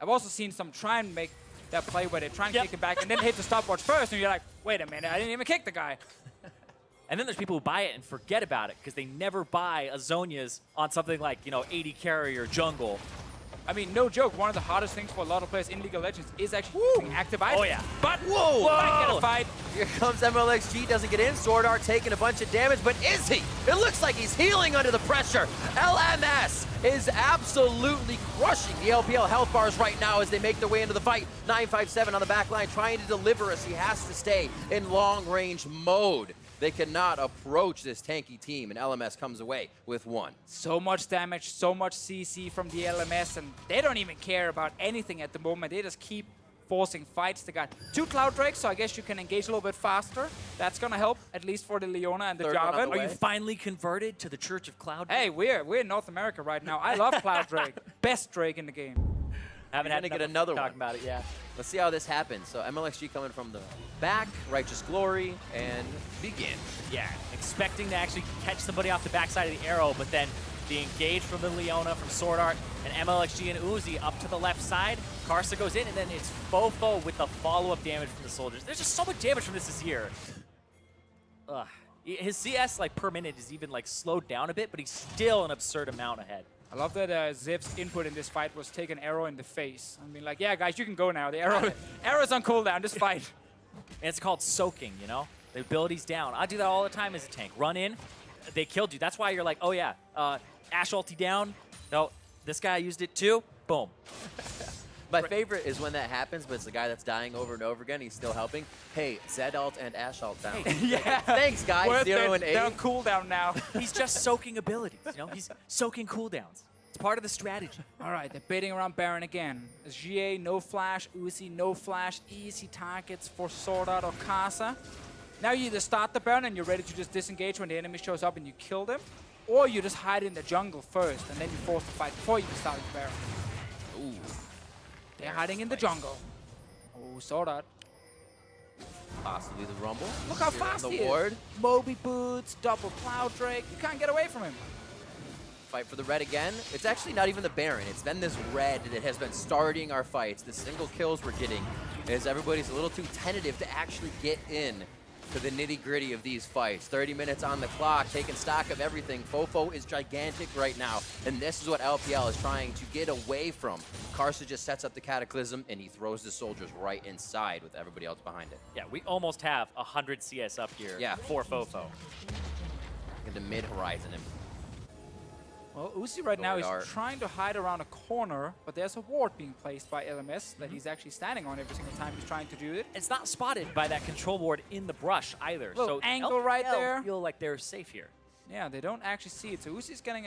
I've also seen some try and make that play where they try and kick it back and then hit the stopwatch first, and you're like, wait a minute, I didn't even kick the guy. And then there's people who buy it and forget about it because they never buy a Zhonya's on something like, you know, AD carry or jungle. I mean, no joke, one of the hardest things for a lot of players in League of Legends is actually using active items. Oh, yeah. But, might get a fight. Here comes Mlxg, doesn't get in. SwordArt taking a bunch of damage, but is he? It looks like he's healing under the pressure. LMS is absolutely crushing the LPL health bars right now as they make their way into the fight. 957 on the back line trying to deliver us. He has to stay in long-range mode. They cannot approach this tanky team, and LMS comes away with one. So much damage, so much CC from the LMS, and they don't even care about anything at the moment. They just keep forcing fights. They got 2 Cloud Drakes, so I guess you can engage a little bit faster. That's going to help, at least for the Leona and the Jarvan. Are you finally converted to the Church of Cloud Drake? Hey, we're in North America right now. I love Cloud Drake. Best Drake in the game. Haven't had to get another one. Talking about it, yeah. Let's see how this happens. So Mlxg coming from the back, Righteous Glory, and begin. Yeah, expecting to actually catch somebody off the backside of the arrow, but then the engage from the Leona, from SwordArt, and Mlxg and Uzi up to the left side. Karsa goes in, and then it's FoFo with the follow-up damage from the soldiers. There's just so much damage from this Azir. Ugh. His CS like per minute is even like slowed down a bit, but he's still an absurd amount ahead. I love that Zip's input in this fight was take an arrow in the face. I mean, like, yeah, guys, you can go now. The arrow's on cooldown. Just fight. And it's called soaking, you know? The ability's down. I do that all the time as a tank. Run in, they killed you. That's why you're like, oh yeah, Ashe ulti down. No, this guy used it too. Boom. My favorite is when that happens, but it's the guy that's dying over and over again. He's still helping. Hey, Zed ult and Ashe ult down. Yeah. Thanks, guys. Worth 0 it. and 8. They're on cooldown now. He's just soaking abilities, you know? He's soaking cooldowns. It's part of the strategy. All right, they're baiting around Baron again. Xiye, no flash. Uzi, no flash. Easy targets for SwordArt or Karsa. Now you either start the Baron and you're ready to just disengage when the enemy shows up and you kill them, or you just hide in the jungle first and then you force the fight before you can start the Baron. Ooh. They're hiding in the jungle. Oh, SwordArt. Possibly the Rumble. Look how Here fast on he the ward. is. Moby boots, double Cloud Drake. You can't get away from him. Fight for the red again. It's actually not even the Baron. It's been this red that has been starting our fights. The single kills we're getting is everybody's a little too tentative to actually get in to the nitty-gritty of these fights. 30 minutes on the clock, taking stock of everything. FoFo is gigantic right now, and this is what LPL is trying to get away from. Karsa just sets up the Cataclysm, and he throws the soldiers right inside with everybody else behind it. Yeah, we almost have 100 CS up here for FoFo. In the mid-horizon. Well, Uzi right now is SwordArt. trying to hide around a corner, but there's a ward being placed by LMS that he's actually standing on every single time he's trying to do it. It's not spotted by that control ward in the brush either. Little So angle LPL right there. feel like they're safe here. Yeah, they don't actually see it. So Uzi's getting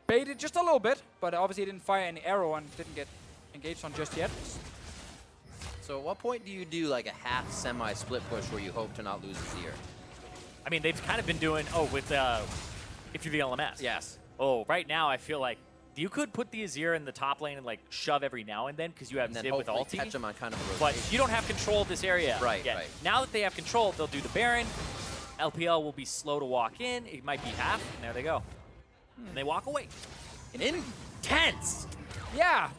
baited just a little bit, but obviously he didn't fire any arrow and didn't get engaged on just yet. So at what point do you do like a half semi-split push where you hope to not lose Azir? I mean, they've kind of been doing, with if you're the LMS. Yes. Oh, right now I feel like you could put the Azir in the top lane and like shove every now and then because you have And then Ziv with hopefully ulti. catch him on kind of a But rotation. you don't have control of this area Right, yet. right. Now that they have control, they'll do the Baron. LPL will be slow to walk in. It might be half. And there they go. And they walk away. Intense. Yeah.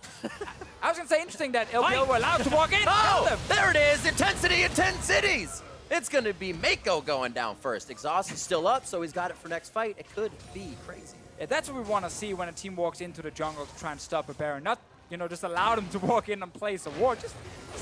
I was going to say interesting that LPL were allowed to walk in. Oh, there it is. Intensity in 10 cities. It's going to be Meiko going down first. Exhaust is still up, so he's got it for next fight. It could be crazy. Yeah, that's what we want to see when a team walks into the jungle to try and stop a Baron. Not, just allow them to walk in and place a ward. Just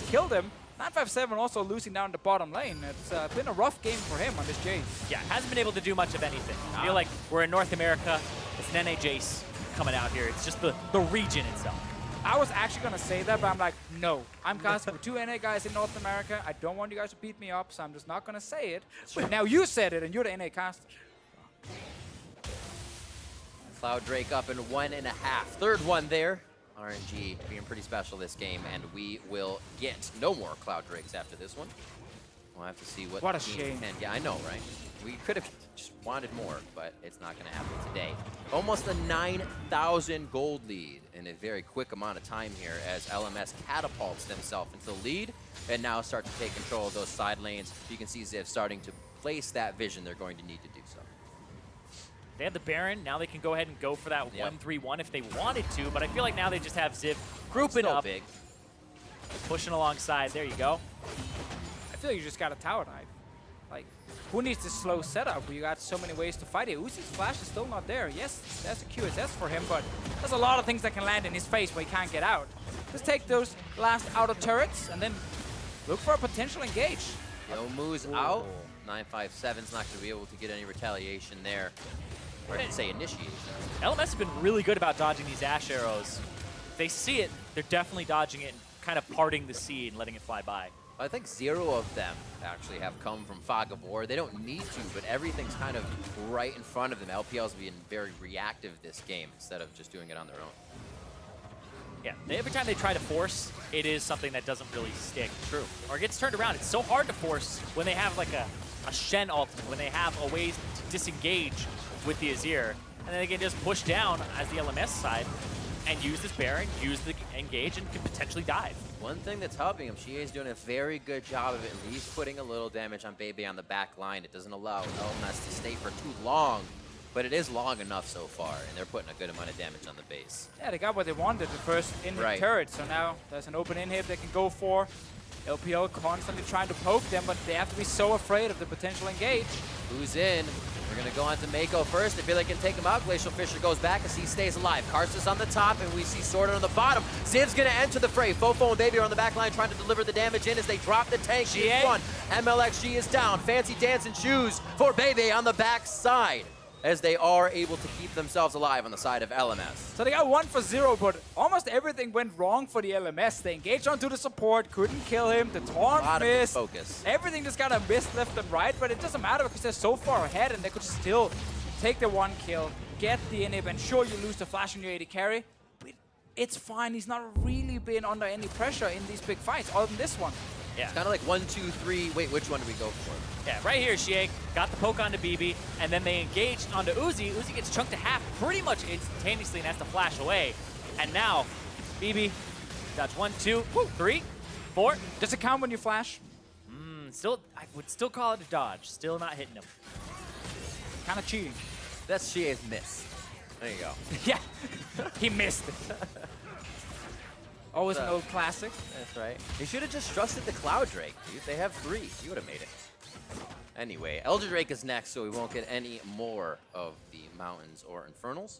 kill them. 957 also losing down the bottom lane. It's been a rough game for him on this Jayce. Yeah, hasn't been able to do much of anything. I feel like we're in North America. It's an NA Jayce coming out here. It's just the region itself. I was actually going to say that, but I'm like, no. I'm casting for 2 NA guys in North America. I don't want you guys to beat me up, so I'm just not going to say it. But now you said it, and you're the NA caster. Cloud Drake up in 1.5. Third one there. RNG being pretty special this game, and we will get no more Cloud Drakes after this one. We'll have to see what What a team shame. can. Yeah, I know, right? We could have just wanted more, but it's not going to happen today. Almost a 9,000 gold lead in a very quick amount of time here as LMS catapults themselves into the lead and now start to take control of those side lanes. You can see Ziv starting to place that vision. They're going to need to do so. They have the Baron. Now they can go ahead and go for that 1-3-1 if they wanted to, but I feel like now they just have Ziv grouping up, big. pushing alongside. There you go. I feel like you just got a tower dive. Like, who needs this slow setup where you got so many ways to fight it? Uzi's flash is still not there. Yes, there's a QSS for him, but there's a lot of things that can land in his face where he can't get out. Just take those last outer turrets and then look for a potential engage. Youmuu's out. 957's not going to be able to get any retaliation there. Or I should say initiation. LMS has been really good about dodging these Ashe arrows. If they see it, they're definitely dodging it and kind of parting the seed and letting it fly by. I think 0 of them actually have come from Fog of War. They don't need to, but everything's kind of right in front of them. LPL's being very reactive this game instead of just doing it on their own. Yeah, every time they try to force, it is something that doesn't really stick. True. Or gets turned around. It's so hard to force when they have like a Shen ultimate, when they have a way to disengage with the Azir, and then they can just push down as the LMS side and use this Baron, use the engage, and can potentially dive. One thing that's helping him, Xiye is doing a very good job of at least putting a little damage on Bebe on the back line. It doesn't allow LMS to stay for too long, but it is long enough so far, and they're putting a good amount of damage on the base. Yeah, they got what they wanted, the first in-hit turret, so now there's an open in-hit they can go for. LPL constantly trying to poke them, but they have to be so afraid of the potential engage. Who's in? We're going to go on to Meiko first. They feel they can take him out. Glacial Fisher goes back as he stays alive. Karsa's on the top, and we see SwordArt on the bottom. Ziv's going to enter the fray. FoFo and Bebe are on the back line trying to deliver the damage in as they drop the tank in front. Mlxg is down. Fancy dancing shoes for Bebe on the back side as they are able to keep themselves alive on the side of LMS. So they got 1 for 0, but almost everything went wrong for the LMS. They engaged onto the support, couldn't kill him, the taunt missed. Focus. Everything just got a miss left and right, but it doesn't matter because they're so far ahead and they could still take the 1 kill. get the inhib, and sure, you lose the flash on your AD carry, but it's fine. He's not really been under any pressure in these big fights, other than this one. Yeah. It's kind of like 1, 2, 3. Wait, which one do we go for? Yeah, right here, Xiye got the poke onto Bebe, and then they engaged onto Uzi. Uzi gets chunked to half pretty much instantaneously and has to flash away. And now, Bebe, dodge 1, 2, 3, 4. Does it count when you flash? Still, I would still call it a dodge. Still not hitting him. Kind of cheating. That's Xie's miss. There you go. Yeah, he missed it. Always an old classic. That's right. He should have just trusted the Cloud Drake, dude. They have 3. He would have made it. Anyway, Elder Drake is next, so we won't get any more of the Mountains or Infernals.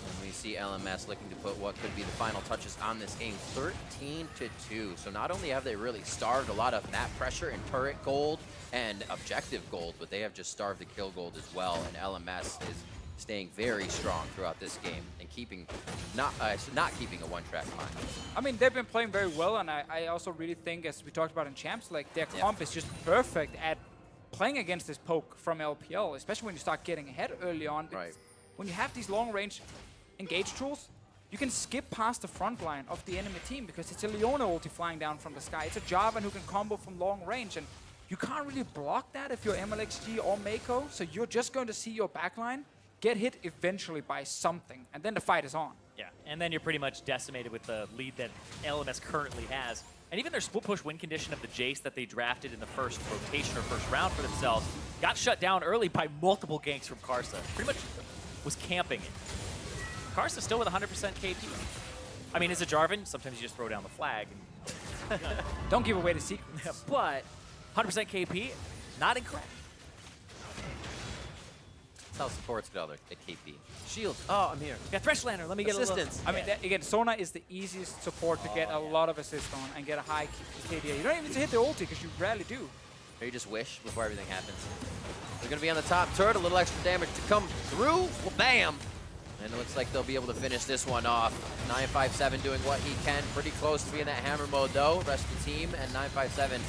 And we see LMS looking to put what could be the final touches on this game, 13-2. So not only have they really starved a lot of map pressure and turret gold and objective gold, but they have just starved the kill gold as well. And LMS is staying very strong throughout this game and keeping not keeping a one-track mind. I mean, they've been playing very well, and I also really think, as we talked about in Champs, like their comp is just perfect at playing against this poke from LPL, especially when you start getting ahead early on. Right. When you have these long-range engage tools, you can skip past the front line of the enemy team because it's a Leona ulti flying down from the sky. It's a Jarvan who can combo from long range, and you can't really block that if you're Mlxg or Meiko, so you're just going to see your backline get hit eventually by something, and then the fight is on. Yeah, and then you're pretty much decimated with the lead that LMS currently has. And even their split push win condition of the Jayce that they drafted in the first rotation or first round for themselves got shut down early by multiple ganks from Karsa. Pretty much was camping it. Karsa still with 100% KP. I mean, as a Jarvan, sometimes you just throw down the flag. And, don't give away the secrets. Yeah, but 100% KP, not incorrect. That's how supports get all their KP. Shield. Oh, I'm here. Yeah, Thresh Lantern. Let me get assistance. I mean, again, Sona is the easiest support to get a lot of assist on and get a high KDA. You don't even need to hit the ulti because you rarely do. Or you just wish before everything happens. They're going to be on the top turret. A little extra damage to come through. Well, bam. And it looks like they'll be able to finish this one off. 957 doing what he can. Pretty close to being that hammer mode, though. Rest of the team and 957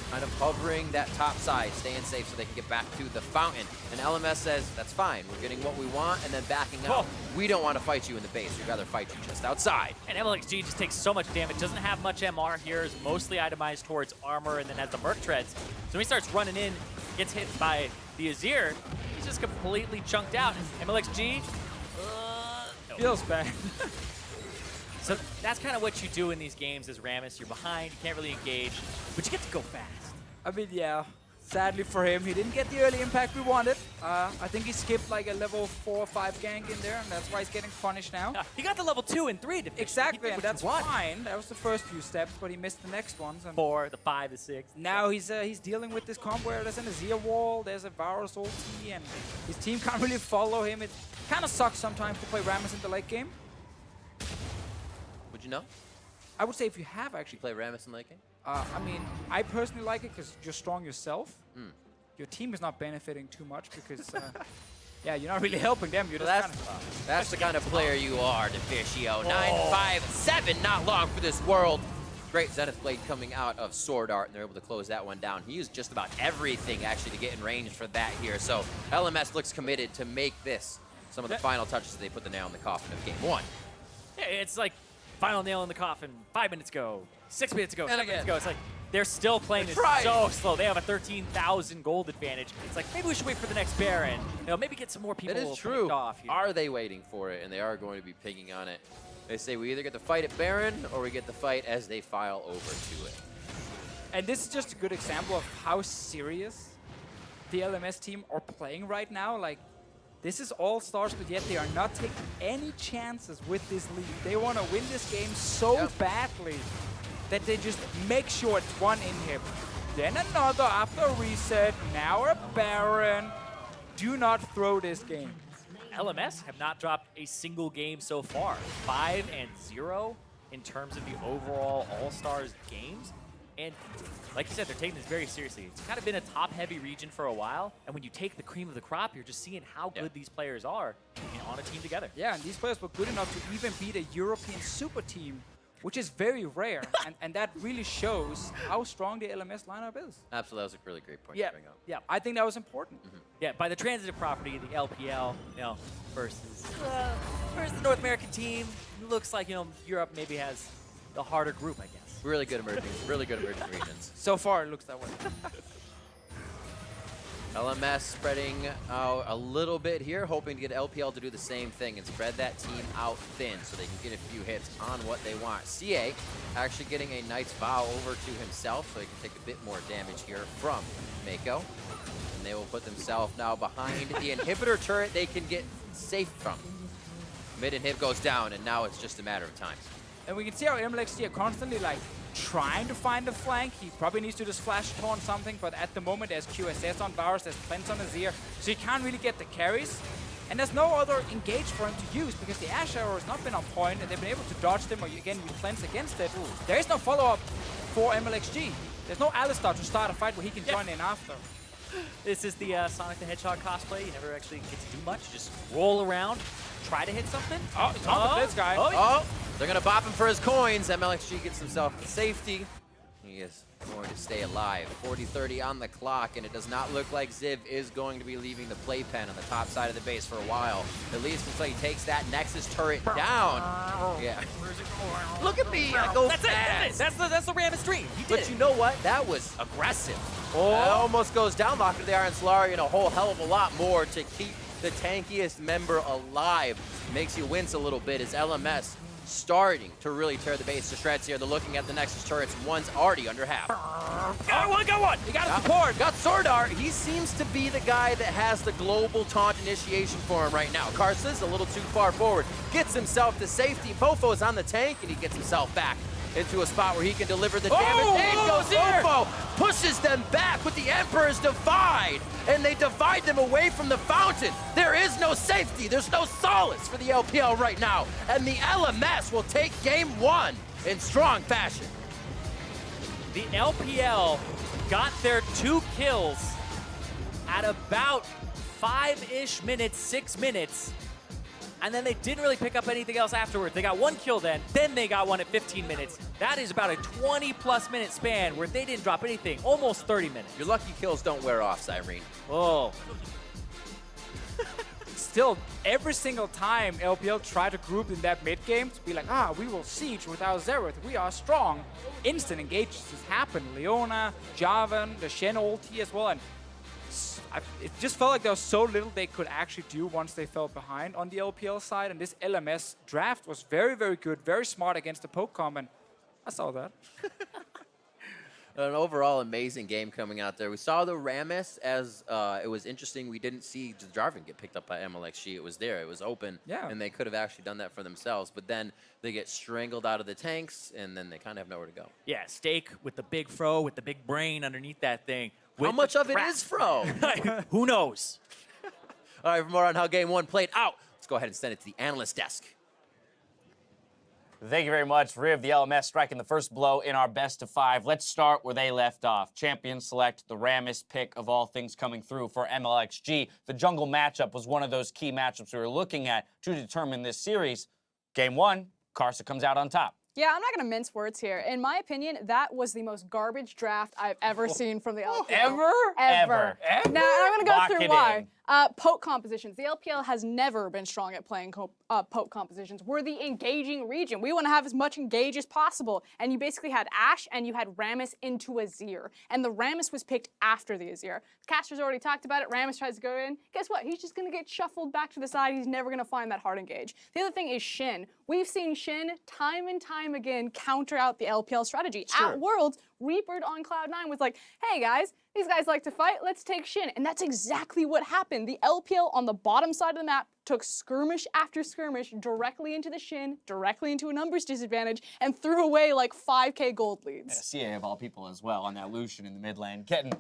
kind of hovering that top side, staying safe so they can get back to the fountain. And LMS says, that's fine. We're getting what we want and then backing out. We don't want to fight you in the base. We'd rather fight you just outside. And Mlxg just takes so much damage. Doesn't have much MR here. Is mostly itemized towards armor and then has the Merc Treads. So when he starts running in, gets hit by the Azir, he's just completely chunked out. Mlxg, feels bad. So that's kind of what you do in these games as Rammus. You're behind, you can't really engage, but you get to go fast. I mean, yeah, sadly for him, he didn't get the early impact we wanted. I think he skipped like a level 4 or 5 gank in there, and that's why he's getting punished now. Yeah, he got the level 2 and 3 defense. Exactly, and that's fine. That was the first few steps, but he missed the next ones. And 4, the 5, the 6. Now he's dealing with this comp where there's an Azir wall, there's a Varus ulti, and his team can't really follow him. It kind of sucks sometimes to play Rammus in the late game. Would you know? I would say if you have actually play Rammus in late game? I mean, I personally like it because you're strong yourself. Your team is not benefiting too much because, yeah, you're not really helping them. You're just kind of, that's the kind of player you are, Deficio. 957, not long for this world. Great Zenith Blade coming out of SwordArt, and they're able to close that one down. He used just about everything, actually, to get in range for that here. So LMS looks committed to make this some of the final touches. They put the nail in the coffin of game 1. Yeah, it's like final nail in the coffin. 5 minutes ago, 6 minutes ago, 7 minutes ago. It's like they're still playing this so slow. They have a 13,000 gold advantage. It's like maybe we should wait for the next Baron. You know, maybe get some more people. It is true. Off here. Are they waiting for it? And they are going to be picking on it. They say we either get the fight at Baron or we get the fight as they file over to it. And this is just a good example of how serious the LMS team are playing right now. Like, this is All-Stars, but yet they are not taking any chances with this lead. They want to win this game so badly that they just make sure it's one inhib. Then another after a reset, now a Baron. Do not throw this game. LMS have not dropped a single game so far. 5-0 in terms of the overall All-Stars games. And like you said, they're taking this very seriously. It's kind of been a top-heavy region for a while, and when you take the cream of the crop, you're just seeing how good these players are on a team together. Yeah, and these players were good enough to even beat a European super team which is very rare, and that really shows how strong the LMS lineup is. Absolutely, that was a really great point Yeah, to bring up. yeah, I think that was important. yeah. By the transitive property, the LPL, versus the North American team, looks like Europe maybe has the harder group, I guess. Really good emerging regions. So far, it looks that way. LMS spreading out a little bit here, hoping to get LPL to do the same thing and spread that team out thin so they can get a few hits on what they want. Xiye actually getting a nice vow over to himself so he can take a bit more damage here from Meiko. And they will put themselves now behind the inhibitor turret they can get safe from. Mid inhib goes down, and now it's just a matter of time. And we can see how Mlxg are constantly trying to find the flank. He probably needs to just flash taunt something, but at the moment there's QSS on Varus, there's Cleanse on Azir, so he can't really get the carries. And there's no other engage for him to use because the Ashe arrow has not been on point and they've been able to dodge them or again use Cleanse against it. There is no follow-up for Mlxg. There's no Alistar to start a fight where he can join in after. This is the Sonic the Hedgehog cosplay. You never actually get to do much. You just roll around, try to hit something. Oh, it's on the Blitz guy. Oh, they're going to bop him for his coins. Mlxg gets himself to safety. He is going to stay alive. 40-30 on the clock, and it does not look like Ziv is going to be leaving the playpen on the top side of the base for a while. At least until he takes that Nexus turret down. Yeah. Look at me, I go fast. That's the Rammus dream. He did But you know what? That was aggressive. That almost goes down. Locked the Iron Solari and a whole hell of a lot more to keep the tankiest member alive. Makes you wince a little bit as LMS starting to really tear the base to shreds here. They're looking at the Nexus turrets. One's already under half. Got one! He got his support! Got SwordArt. He seems to be the guy that has the global taunt initiation for him right now. Karsa's a little too far forward. Gets himself to safety. FoFo is on the tank, and he gets himself back into a spot where he can deliver the damage. In goes FoFo, pushes them back, but the Emperor's divide, and they divide them away from the fountain. There is no safety, there's no solace for the LPL right now, and the LMS will take game one in strong fashion. The LPL got their 2 kills at about 5-ish minutes, 6 minutes, and then they didn't really pick up anything else afterwards. They got 1 kill then they got 1 at 15 minutes. That is about a 20-plus minute span where they didn't drop anything, almost 30 minutes. Your lucky kills don't wear off, Cyrene. Oh. Still, every single time LPL tried to group in that mid game to be like, we will siege without Xerath, we are strong. Instant engages just happened. Leona, Jarvan, the Shen ulti as well, and it just felt like there was so little they could actually do once they fell behind on the LPL side, and this LMS draft was very, very good, very smart against the poke comp, and I saw that. An overall amazing game coming out there. We saw the Rammus as it was interesting. We didn't see Jarvan get picked up by Mlxg. It was there. It was open. Yeah. And they could have actually done that for themselves. But then they get strangled out of the tanks, and then they kind of have nowhere to go. Yeah, Steak with the big fro, with the big brain underneath that thing. How much of it is Fro? Who knows? All right, for more on how game one played out, let's go ahead and send it to the analyst desk. Thank you very much, Riv. The LMS striking the first blow in our best of 5. Let's start where they left off. Champion select, the Rammus pick of all things coming through for Mlxg. The jungle matchup was one of those key matchups we were looking at to determine this series. Game 1, Karsa comes out on top. Yeah, I'm not going to mince words here. In my opinion, that was the most garbage draft I've ever seen from the LPL. Ever? Now, I'm going to go Lock through it why. in. Poke compositions. The LPL has never been strong at playing poke compositions. We're the engaging region. We want to have as much engage as possible. And you basically had Ashe and you had Rammus into Azir. And the Rammus was picked after the Azir. Caster's already talked about it. Rammus tries to go in. Guess what? He's just going to get shuffled back to the side. He's never going to find that hard engage. The other thing is Shen. We've seen Shen time and time again counter out the LPL strategy. Sure. At Worlds, Reapered on Cloud9 was like, hey guys, these guys like to fight, let's take Shen. And that's exactly what happened. The LPL on the bottom side of the map took skirmish after skirmish directly into the Shen, directly into a numbers disadvantage, and threw away like 5K gold leads. Yeah, Xiye of all people as well on that Lucian in the mid lane, getting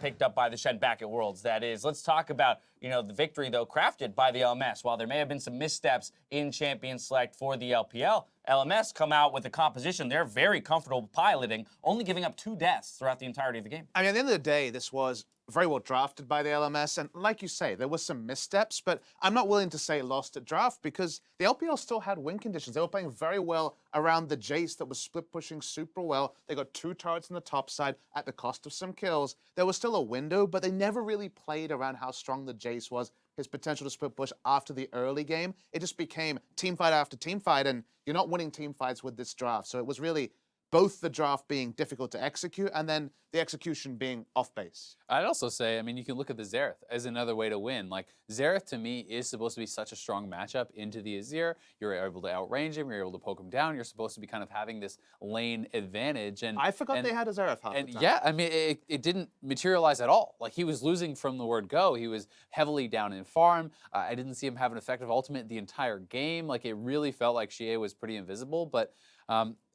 picked up by the Shen back at Worlds, that is. Let's talk about, the victory, though, crafted by the LMS. While there may have been some missteps in Champion Select for the LPL, LMS come out with a composition they're very comfortable piloting, only giving up 2 deaths throughout the entirety of the game. I mean, at the end of the day, this was very well drafted by the LMS, and like you say, there were some missteps, but I'm not willing to say lost at draft because the LPL still had win conditions. They were playing very well around the Jayce that was split pushing super well. They got 2 turrets on the top side at the cost of some kills. There was still a window, but they never really played around how strong the Jayce was, his potential to split push after the early game. It just became team fight after team fight, and you're not winning team fights with this draft. So it was really both the draft being difficult to execute and then the execution being off base. I'd also say, I mean, you can look at the Xerath as another way to win. Like, Xerath to me is supposed to be such a strong matchup into the Azir. You're able to outrange him, you're able to poke him down, you're supposed to be kind of having this lane advantage. And I forgot they had a Xerath half the time. Yeah, I mean, it didn't materialize at all. Like, he was losing from the word go. He was heavily down in farm. I didn't see him have an effective ultimate the entire game. Like, it really felt like Xiye was pretty invisible, but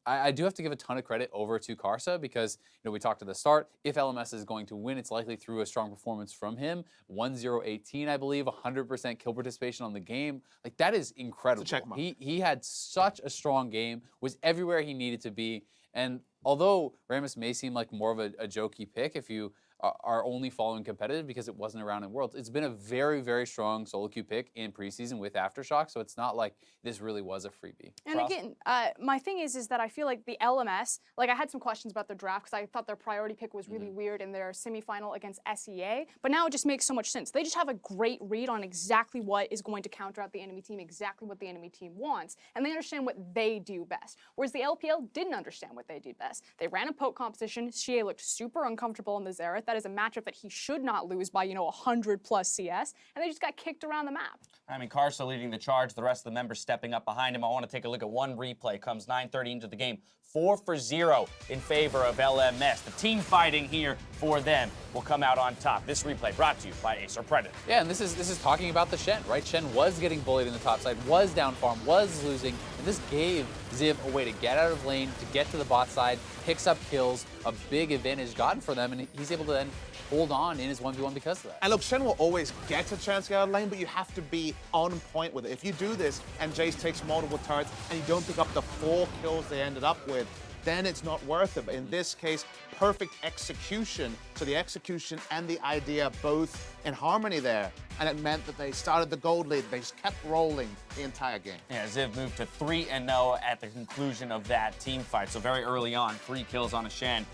I do have to give a ton of credit over to Karsa because, you know, we talked at the start, if LMS is going to win, it's likely through a strong performance from him. 1-0-18, I believe, 100% kill participation on the game. Like, that is incredible. He had such a strong game, was everywhere he needed to be. And although Rammus may seem like more of a jokey pick if you are only following competitive because it wasn't around in Worlds, it's been a very, very strong solo queue pick in preseason with Aftershock, so it's not like this really was a freebie. And again, my thing is that I feel like the LMS, like I had some questions about their draft because I thought their priority pick was really weird in their semifinal against SEA, but now it just makes so much sense. They just have a great read on exactly what is going to counter out the enemy team, exactly what the enemy team wants, and they understand what they do best. Whereas the LPL didn't understand what they did best. They ran a poke competition. Xiye looked super uncomfortable in the Xerath. That is a matchup that he should not lose by, 100+ CS, and they just got kicked around the map. I mean, Karsa leading the charge, the rest of the members stepping up behind him. I want to take a look at one replay. Comes 9:30 into the game. 4-0 in favor of LMS. The team fighting here for them will come out on top. This replay brought to you by Acer Predator. Yeah, and this is talking about the Shen, right? Shen was getting bullied in the top side, was down farm, was losing, and this gave Ziv a way to get out of lane, to get to the bot side, picks up kills, a big advantage gotten for them, and he's able to then hold on in his 1v1 because of that. And look, Shen will always get a chance to get out of lane, but you have to be on point with it. If you do this and Jayce takes multiple turrets and you don't pick up the 4 kills they ended up with, then it's not worth it. But in this case, perfect execution. So the execution and the idea both in harmony there. And it meant that they started the gold lead. They just kept rolling the entire game. Yeah, Ziv moved to 3-0 at the conclusion of that team fight. So very early on, 3 kills on a Shen.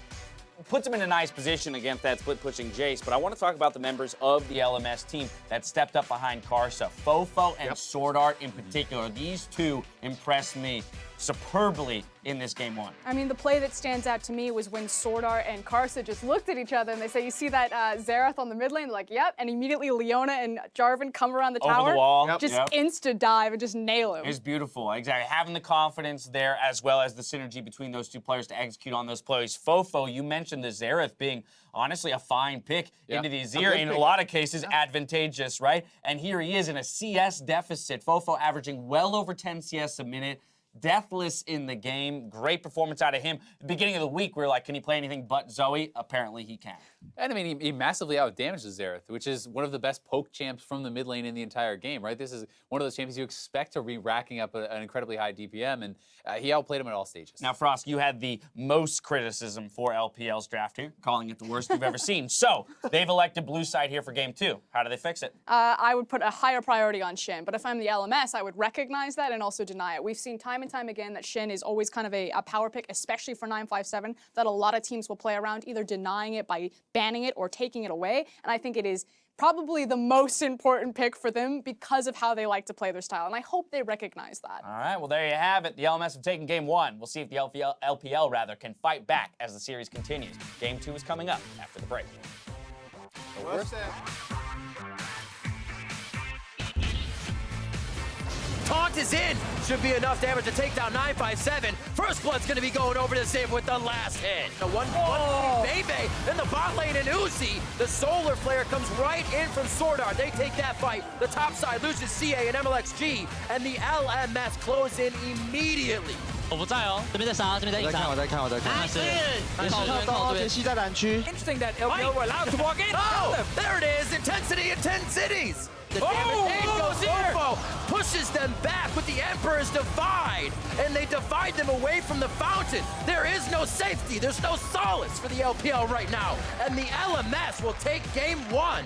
Puts him in a nice position against that split-pushing Jayce, but I want to talk about the members of the LMS team that stepped up behind Karsa. FoFo and SwordArt in particular. These two impressed me superbly in this game 1. I mean, the play that stands out to me was when SwordArt and Karsa just looked at each other and they say, you see that Xerath on the mid lane? They're like, yep. And immediately Leona and Jarvan come around the tower. Over the wall. Just insta-dive and just nail him. It's beautiful. Exactly. Having the confidence there as well as the synergy between those two players to execute on those plays. FoFo, you mentioned the Xerath being honestly a fine pick into the Azir. In a lot of cases, advantageous, right? And here he is in a CS deficit. FoFo averaging well over 10 CS a minute. Deathless in the game. Great performance out of him. At the beginning of the week, we were like, can he play anything but Zoe? Apparently he can. And I mean, he massively outdamaged the Xerath, which is one of the best poke champs from the mid lane in the entire game, right? This is one of those champions you expect to be racking up an incredibly high DPM, and he outplayed him at all stages. Now, Frost, you had the most criticism for LPL's draft here, calling it the worst you've ever seen. So, they've elected blue side here for game 2. How do they fix it? I would put a higher priority on Shen, but if I'm the LMS, I would recognize that and also deny it. We've seen time and time again that Shen is always kind of a power pick, especially for 957, that a lot of teams will play around, either denying it by banning it or taking it away. And I think it is probably the most important pick for them because of how they like to play their style. And I hope they recognize that. All right, well, there you have it. The LMS have taken game 1. We'll see if the LPL can fight back as the series continues. Game 2 is coming up after the break. Taunt is in. Should be enough damage to take down 957. First Blood's going to be going over to Ziv with the last hit. The one Bebe in the bot lane and Uzi. The solar flare comes right in from SwordArt. They take that fight. The top side loses Xiye and Mlxg, and the LMS close in immediately. 我不在哦，这边在杀，这边在隐藏。我在看。是。也是看到杰西在蓝区。Interesting that LPL were allowed to walk in. Oh, there it is. Intensity in 10 cities. The damage goes FoFo, pushes them back with the Emperor's Divide, and they divide them away from the fountain. There is no safety, there's no solace for the LPL right now, and the LMS will take game 1.